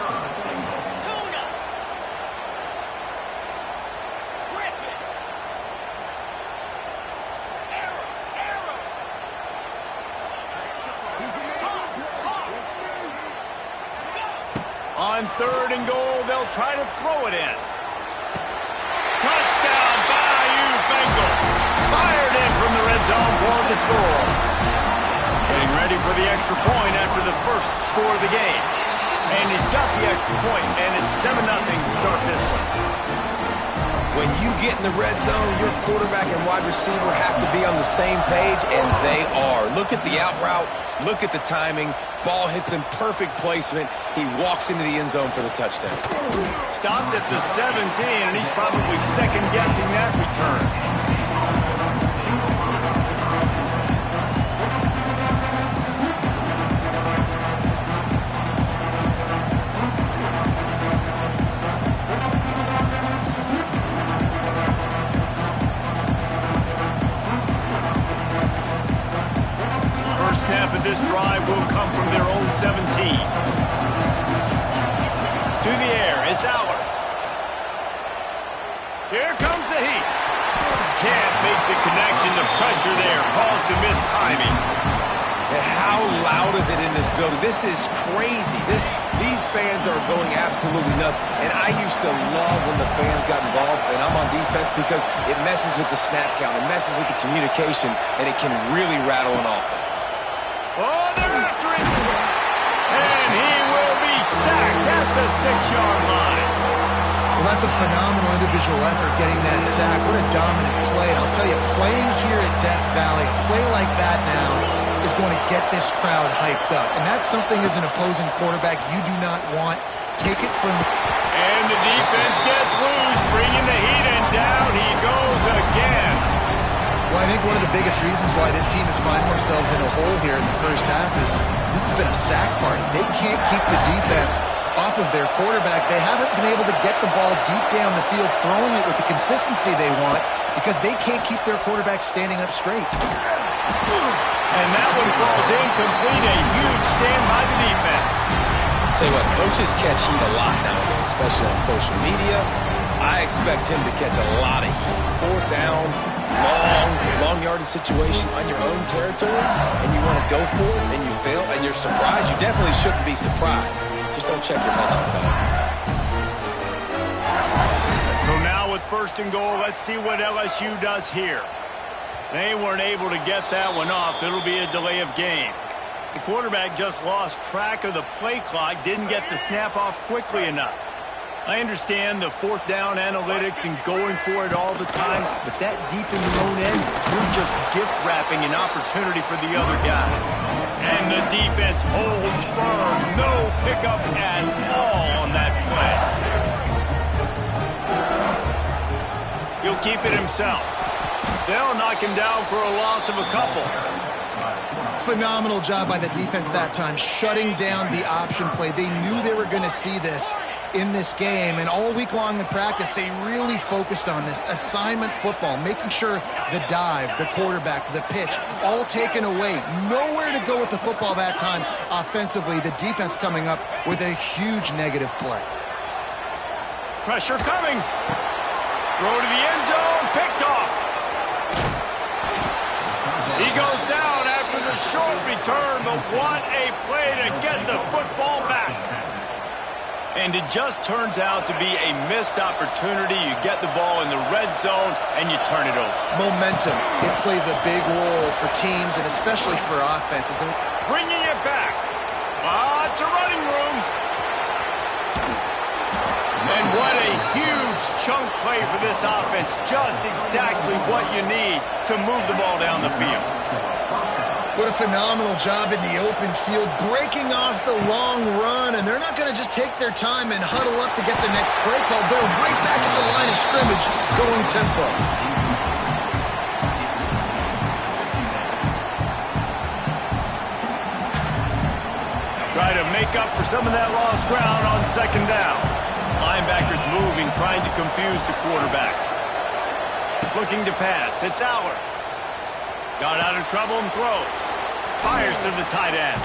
On 3rd and goal, they'll try to throw it in. Touchdown, Bayou Bengals. Fired in from the red zone for the score. Getting ready for the extra point after the first score of the game. And he's got the extra point, and it's 7-0 to start this one. When you get in the red zone, your quarterback and wide receiver have to be on the same page, and they are. Look at the out route. Look at the timing. Ball hits him, perfect placement. He walks into the end zone for the touchdown. Stopped at the 17, and he's probably second-guessing that return. Snap of this drive will come from their own 17. To the air, it's Aller. Here comes the heat. Can't make the connection. The pressure there caused the missed timing. And how loud is it in this building? This is crazy. These fans are going absolutely nuts. And I used to love when the fans got involved, and I'm on defense because it messes with the snap count. It messes with the communication, and it can really rattle an offense. Oh, they're after him. And he will be sacked at the 6-yard line. Well, that's a phenomenal individual effort getting that sack. What a dominant play. And I'll tell you, playing here at Death Valley, a play like that now is going to get this crowd hyped up. And that's something as an opposing quarterback you do not want. Take it from... And the defense gets loose, bringing the heat, and down he goes again. Well, I think one of the biggest reasons why this team is finding themselves in a hole here in the first half is this has been a sack party. They can't keep the defense off of their quarterback. They haven't been able to get the ball deep down the field, throwing it with the consistency they want because they can't keep their quarterback standing up straight. And that one falls incomplete. A huge stand by the defense. Tell you what, coaches catch heat a lot nowadays, especially on social media. I expect him to catch a lot of heat. 4th down, long yardage situation on your own territory, and you want to go for it, and you fail, and you're surprised. You definitely shouldn't be surprised. Just don't check your mentions, dog. So now with 1st and goal, let's see what LSU does here. They weren't able to get that one off. It'll be a delay of game. The quarterback just lost track of the play clock, didn't get the snap off quickly enough. I understand the 4th down analytics and going for it all the time, but that deep in your own end, you're just gift wrapping an opportunity for the other guy. And the defense holds firm. No pickup at all on that play. He'll keep it himself. They'll knock him down for a loss of a couple. Phenomenal job by the defense that time, shutting down the option play. They knew they were going to see this in this game, and all week long in practice, they really focused on this assignment football, making sure the dive, the quarterback, the pitch, all taken away. Nowhere to go with the football that time offensively. The defense coming up with a huge negative play. Pressure coming. Throw to the end zone, picked off. He goes down after the short return, but what a play to get the football back. And it just turns out to be a missed opportunity. You get the ball in the red zone, and you turn it over. Momentum. It plays a big role for teams and especially for offenses. Bringing it back. It's a running room. And what a huge chunk play for this offense. Just exactly what you need to move the ball down the field. What a phenomenal job in the open field, breaking off the long run, and they're not going to just take their time and huddle up to get the next play called. They're right back at the line of scrimmage, going tempo. Try to make up for some of that lost ground on 2nd down. Linebackers moving, trying to confuse the quarterback. Looking to pass, it's Aller. Got out of trouble and throws. Fires to the tight end.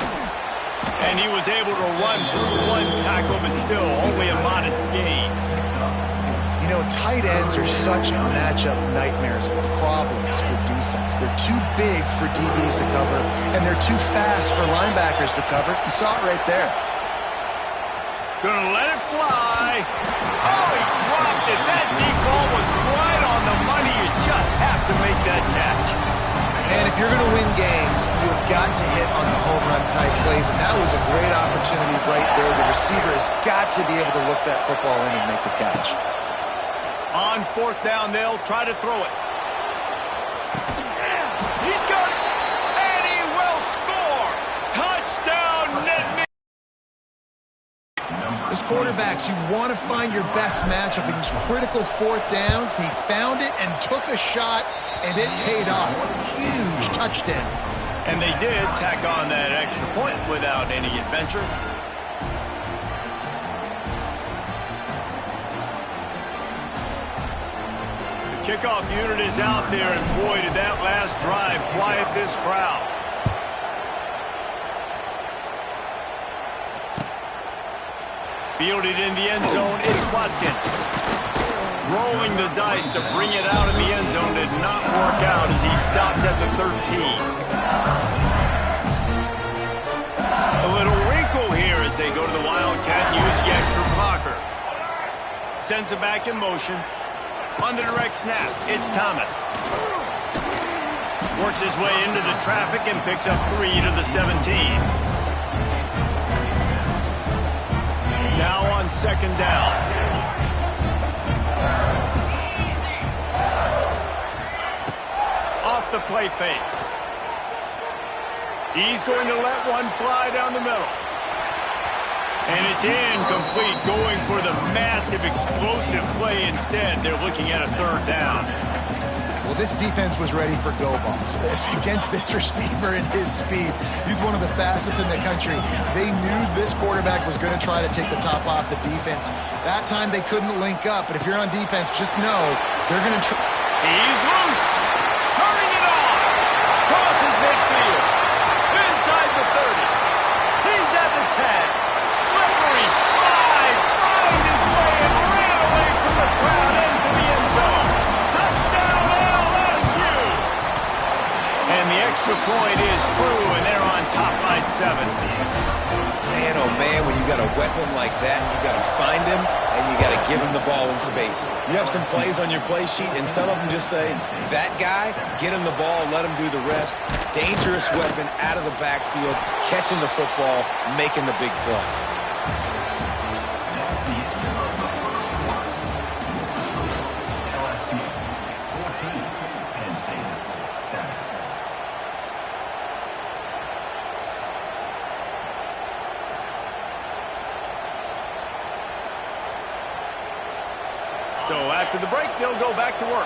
And he was able to run through one tackle, but still only a modest gain. You know, tight ends are such matchup nightmares and problems for defense. They're too big for DBs to cover, and they're too fast for linebackers to cover. You saw it right there. Gonna let it fly. Oh, he dropped it. That deep ball was right on the money. You just have to make that catch. And if you're going to win games, you've got to hit on the home run type plays, and that was a great opportunity right there. The receiver has got to be able to look that football in and make the catch. On 4th down, they'll try to throw it. He's got it, and he will score. Touchdown, Nittany. As quarterbacks, you want to find your best matchup in these critical 4th downs. He found it and took a shot, and it paid off. Huge touchdown. And they did tack on that extra point without any adventure. The kickoff unit is out there, and boy, did that last drive quiet this crowd. Fielded in the end zone, it's Watkins. Rolling the dice to bring it out of the end zone did not work out as he stopped at the 13. A little wrinkle here as they go to the Wildcat and use the extra blocker. Sends it back in motion. On the direct snap, it's Thomas. Works his way into the traffic and picks up 3 to the 17. Now on second down. Off the play fake. He's going to let one fly down the middle. And it's incomplete, going for the massive explosive play instead. They're looking at a third down. Well, this defense was ready for go balls. Against this receiver and his speed, he's one of the fastest in the country. They knew this quarterback was going to try to take the top off the defense. That time they couldn't link up, but if you're on defense, just know they're going to try. He's loose. Turning it on. Crosses midfield. Inside the 30. He's at the 10. Slippery slide, find his way and ran away from the crowd into the end zone. Touchdown LSU! And the extra point is true, and they're on top by 7. Man, oh man, when you got a weapon like that, you got to find him, and you got to give him the ball in space. You have some plays on your play sheet, and some of them just say, that guy, get him the ball, let him do the rest. Dangerous weapon out of the backfield, catching the football, making the big play. So after the break, they'll go back to work.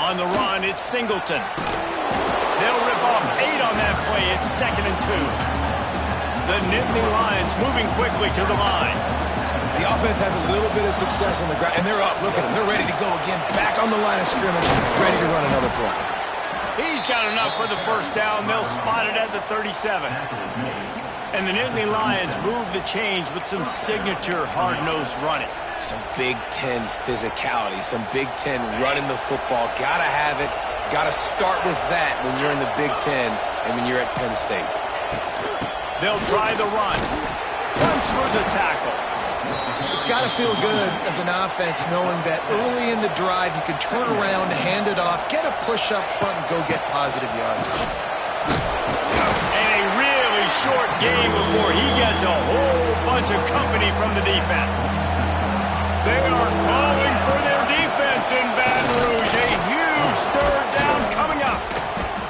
On the run, it's Singleton. They'll rip off 8 on that play. It's 2nd and 2. The Nittany Lions moving quickly to the line. The offense has a little bit of success on the ground, and they're up. Look at them. They're ready to go again. Back on the line of scrimmage, ready to run another play. He's got enough for the first down. They'll spot it at the 37. And the Nittany Lions move the change with some signature hard-nosed running. Some Big Ten physicality, some Big Ten running the football. Gotta have it. Gotta start with that when you're in the Big Ten and when you're at Penn State. They'll try the run. Runs for the tackle. It's got to feel good as an offense knowing that early in the drive you can turn around, hand it off, get a push up front, and go get positive yardage. And a really short game before he gets a whole bunch of company from the defense. They are calling for their defense in Baton Rouge. A huge third down coming up.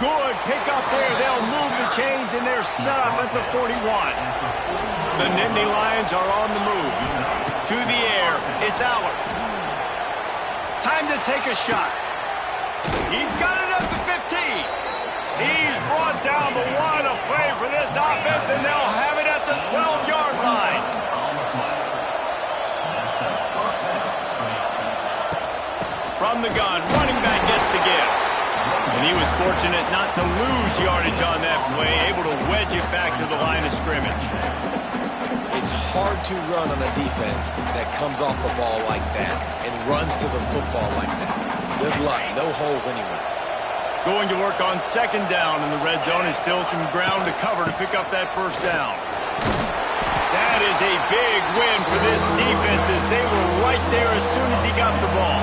Good pick up there. They'll move the chains, and they're set up at the 41. The Nittany Lions are on the move. To the air, it's Allard. Time to take a shot. He's got it at the 15. He's brought down, but what a play for this offense, and they'll have it at the 12-yard line. From the gun, running back gets the give. And he was fortunate not to lose yardage on that play, able to wedge it back to the line of scrimmage. It's hard to run on a defense that comes off the ball like that and runs to the football like that. Good luck. No holes anywhere. Going to work on second down in the red zone is still some ground to cover to pick up that first down. That is a big win for this defense as they were right there as soon as he got the ball.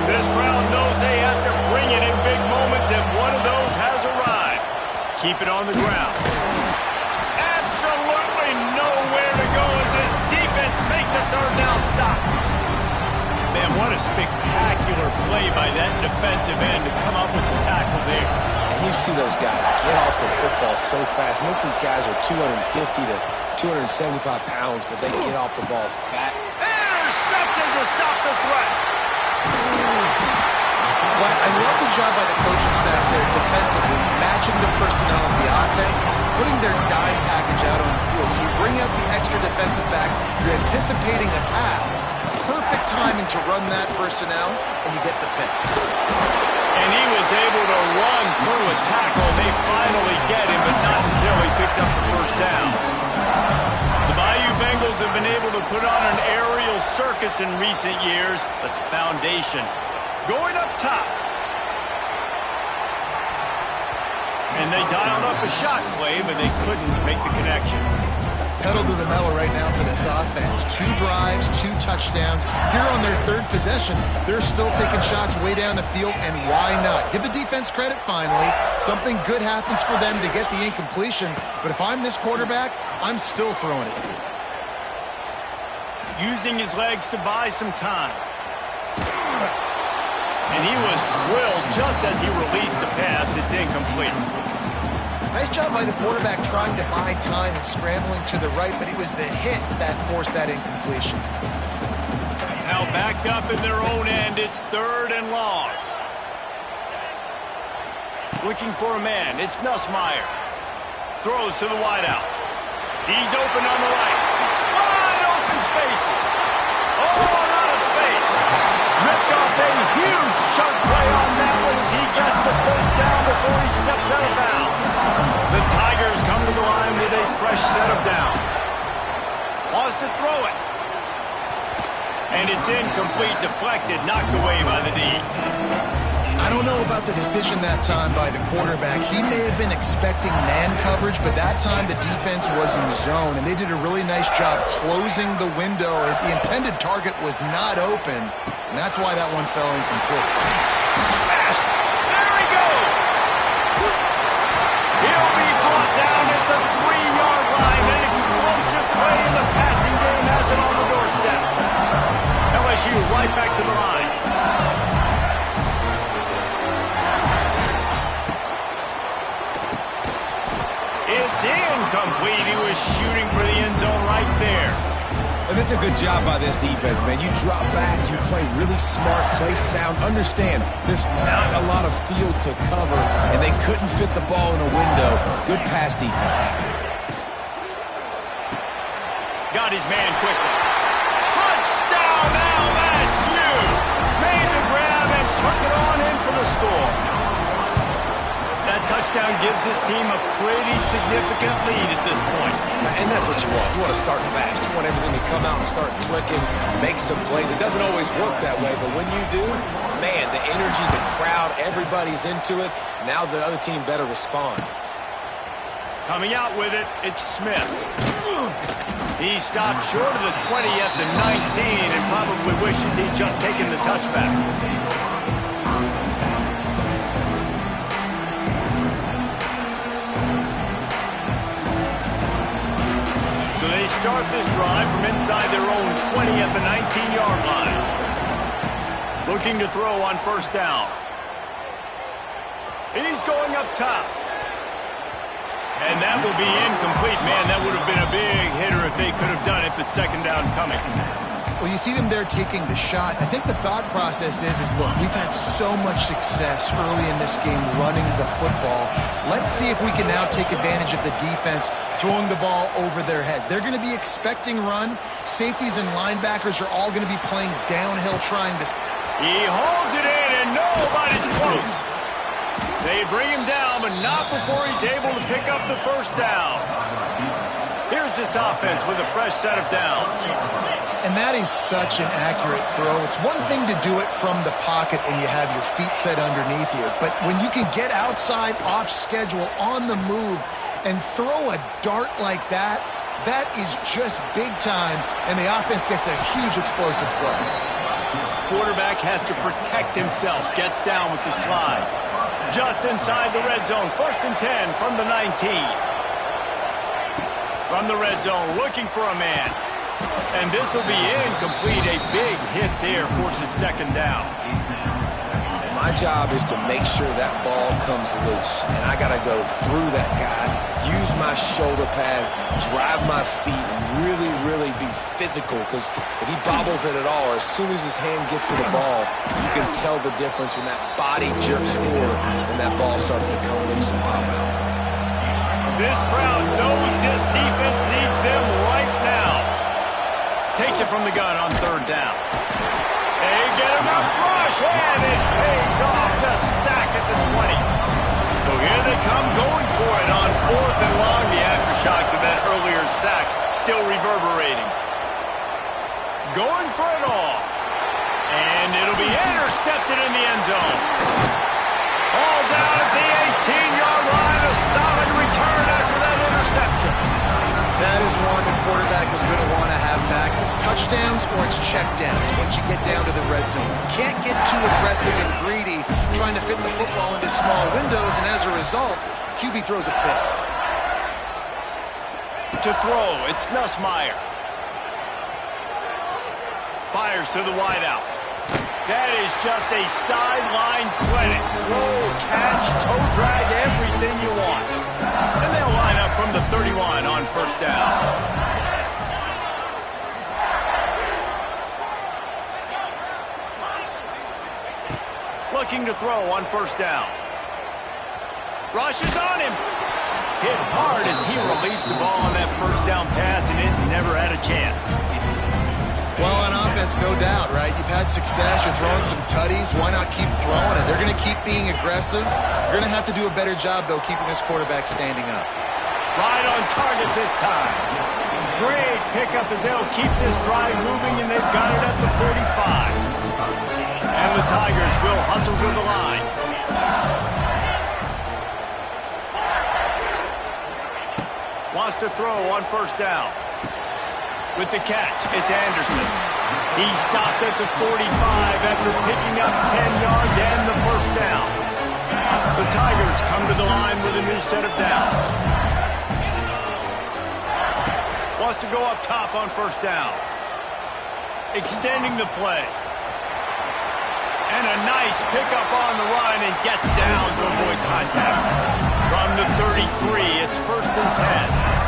This crowd knows they have to bring it in big moments, and one of those has arrived. Keep it on the ground. Absolutely nowhere to go as this defense makes a third down stop. Man, what a spectacular play by that defensive end to come up with the tackle there. And you see those guys get off the football so fast. Most of these guys are 250 to 275 pounds, but they get off the ball fat. Intercepted to stop the threat. Well, I love the job by the coaching staff there defensively, matching the personnel of the offense, putting their dime package out on the field. So you bring out the extra defensive back, you're anticipating a pass, perfect timing to run that personnel, and you get the pick. And he was able to run through a tackle, and they finally get him, but not until he picks up the first down. The Bayou Bengals have been able to put on an aerial circus in recent years, but the foundation going up top. And they dialed up a shot play, but they couldn't make the connection. Pedal to the metal right now for this offense. 2 drives, 2 touchdowns. Here on their 3rd possession, they're still taking shots way down the field, and why not? Give the defense credit finally. Something good happens for them to get the incompletion, but if I'm this quarterback, I'm still throwing it. Using his legs to buy some time. And he was drilled just as he released the pass. It's incomplete. Nice job by the quarterback trying to buy time and scrambling to the right, but it was the hit that forced that incompletion. Now backed up in their own end, it's 3rd and long. Looking for a man, it's Nussmeier. Throws to the wideout. He's open on the right. Wide open spaces. Oh, a lot of space. Ripped off a huge chunk play on that one as he gets the first down before he steps out of bounds. The Tigers come to the line with a fresh set of downs. Wants to throw it. And it's incomplete, deflected, knocked away by the D. I don't know about the decision that time by the quarterback. He may have been expecting man coverage, but that time the defense was in zone, and they did a really nice job closing the window. The intended target was not open, and that's why that one fell incomplete. Smashed. There he goes. He'll be brought down at the 3-yard line. An explosive play in the passing game has it on the doorstep. LSU right back to the line. It's incomplete. He was shooting for the end zone right there. And that's a good job by this defense, man. You drop back, you play really smart, play sound. Understand, there's not a lot of field to cover, and they couldn't fit the ball in a window. Good pass defense. Got his man quickly. Touchdown LSU! Made the grab and took it on in for the score. That touchdown gives his team a pretty significant lead at this point. And that's what you want. You want to start fast. You want everything to come out and start clicking, make some plays. It doesn't always work that way, but when you do, man, the energy, the crowd, everybody's into it. Now the other team better respond. Coming out with it, it's Smith. He stopped short of the 20 at the 19 and probably wishes he'd just taken the touchback. So they start this drive from inside their own 20 at the 19-yard line. Looking to throw on first down. He's going up top. And that will be incomplete. Man, that would have been a big hitter if they could have done it, but second down coming. Well, you see them there taking the shot. I think the thought process is look, we've had so much success early in this game running the football. Let's see if we can now take advantage of the defense throwing the ball over their heads. They're going to be expecting run. Safeties and linebackers are all going to be playing downhill trying to... He holds it in, and nobody's close. They bring him down, but not before he's able to pick up the first down. Here's this offense with a fresh set of downs. And that is such an accurate throw. It's one thing to do it from the pocket when you have your feet set underneath you, but when you can get outside, off schedule, on the move, and throw a dart like that, that is just big time, and the offense gets a huge explosive play. Quarterback has to protect himself, gets down with the slide. Just inside the red zone, 1st and 10 from the 19. From the red zone, looking for a man. And this will be incomplete. A big hit there forces second down. My job is to make sure that ball comes loose. And I got to go through that guy, use my shoulder pad, drive my feet, and really, really be physical. Because if he bobbles it at all, or as soon as his hand gets to the ball, you can tell the difference when that body jerks forward and that ball starts to come loose and pop out. This crowd knows this defense needs them right now. Takes it from the gun on 3rd down. They get enough rush, and it pays off. The sack at the 20. So here they come going for it on 4th and long. The aftershocks of that earlier sack still reverberating. Going for it all. And it'll be intercepted in the end zone. All down at the 18-yard line. A solid return after that interception. That is one the quarterback is going to want to have back. It's touchdowns or it's checkdowns once you get down to the red zone. You can't get too aggressive and greedy trying to fit the football into small windows, and as a result, QB throws a pick. To throw, it's Nussmeier. Fires to the wideout. That is just a sideline credit. Throw, catch, toe drag, everything you want. And they'll line up from the 31 on 1st down. Looking to throw on 1st down. Rush is on him. Hit hard as he released the ball on that 1st down pass, and it never had a chance. Well, on offense, no doubt, right? You've had success. You're throwing some tutties. Why not keep throwing it? They're going to keep being aggressive. You're going to have to do a better job, though, keeping this quarterback standing up. Right on target this time. Great pickup as they'll keep this drive moving, and they've got it at the 45. And the Tigers will hustle to the line. Wants to throw on 1st down. With the catch, it's Anderson. He stopped at the 45 after picking up 10 yards and the 1st down. The Tigers come to the line with a new set of downs. Wants to go up top on 1st down. Extending the play. And a nice pickup on the run, and gets down to avoid contact. From the 33, it's 1st and 10.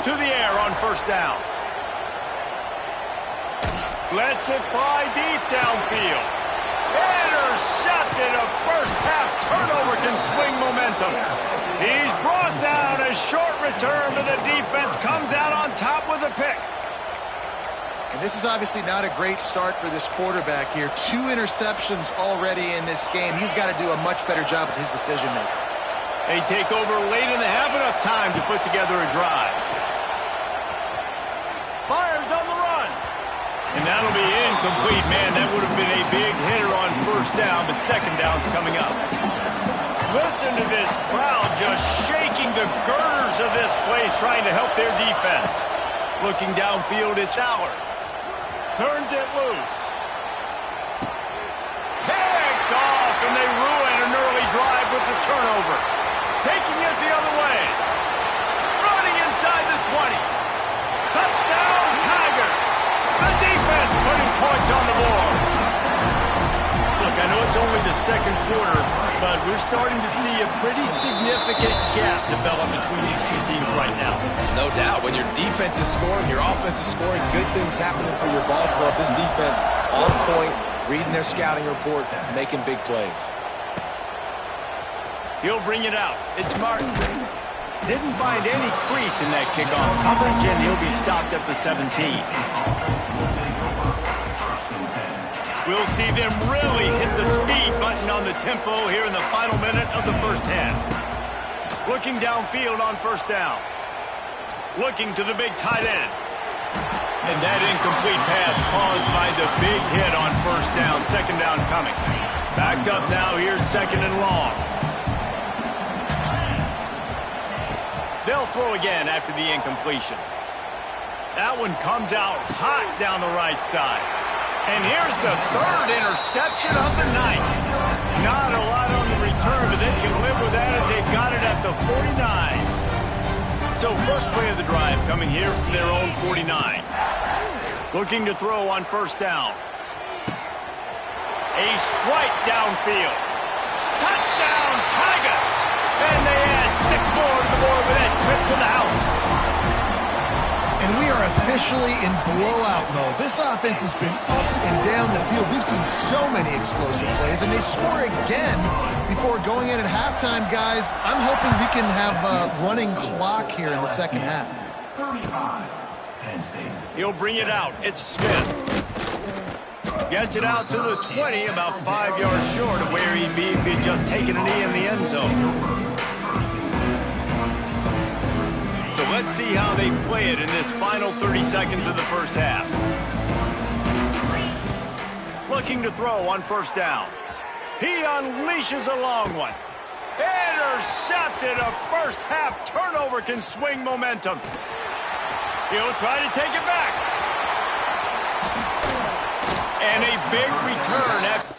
To the air on 1st down. Lets it fly deep downfield. Intercepted. A first half turnover can swing momentum. He's brought down. A short return, but the defense comes out on top with a pick. And this is obviously not a great start for this quarterback here. 2 interceptions already in this game. He's got to do a much better job with his decision-making. They take over late and they have enough time to put together a drive. Fires on the run. And that'll be incomplete. Man, that would have been a big hitter on 1st down, but 2nd down's coming up. Listen to this crowd just shaking the girders of this place, trying to help their defense. Looking downfield, it's Howard. Turns it loose. Picked off, and they ruin an early drive with the turnover. Taking it the other way. Running inside the 20. Touchdown, Tigers. The defense putting points on the board. Look, I know it's only the 2nd quarter, but we're starting to see a pretty significant gap develop between these two teams right now. No doubt. When your defense is scoring, your offense is scoring, good things happening for your ball club. This defense on point, reading their scouting report, making big plays. He'll bring it out. It's Martin. Didn't find any crease in that kickoff coverage, and he'll be stopped at the 17. We'll see them really hit the speed button on the tempo here in the final minute of the 1st half. Looking downfield on 1st down. Looking to the big tight end. And that incomplete pass caused by the big hit on 1st down. 2nd down coming. Backed up now, here's 2nd and long. They'll throw again after the incompletion. That one comes out hot down the right side. And here's the 3rd interception of the night. Not a lot on the return, but they can live with that as they've got it at the 49. So 1st play of the drive coming here from their own 49. Looking to throw on 1st down. A strike downfield. Touchdown, Tigers! And they add 6 more to the board with that trip to the house. And we are officially in blowout mode. This offense has been up and down the field. We've seen so many explosive plays, and they score again before going in at halftime, guys. I'm hoping we can have a running clock here in the 2nd half. 35, Penn State. He'll bring it out. It's Smith. Gets it out to the 20, about 5 yards short of where he'd be if he'd just taken a knee in the end zone. So let's see how they play it in this final 30 seconds of the first half. Looking to throw on first down. He unleashes a long one. Intercepted. A first half turnover can swing momentum. He'll try to take it back. And a big return at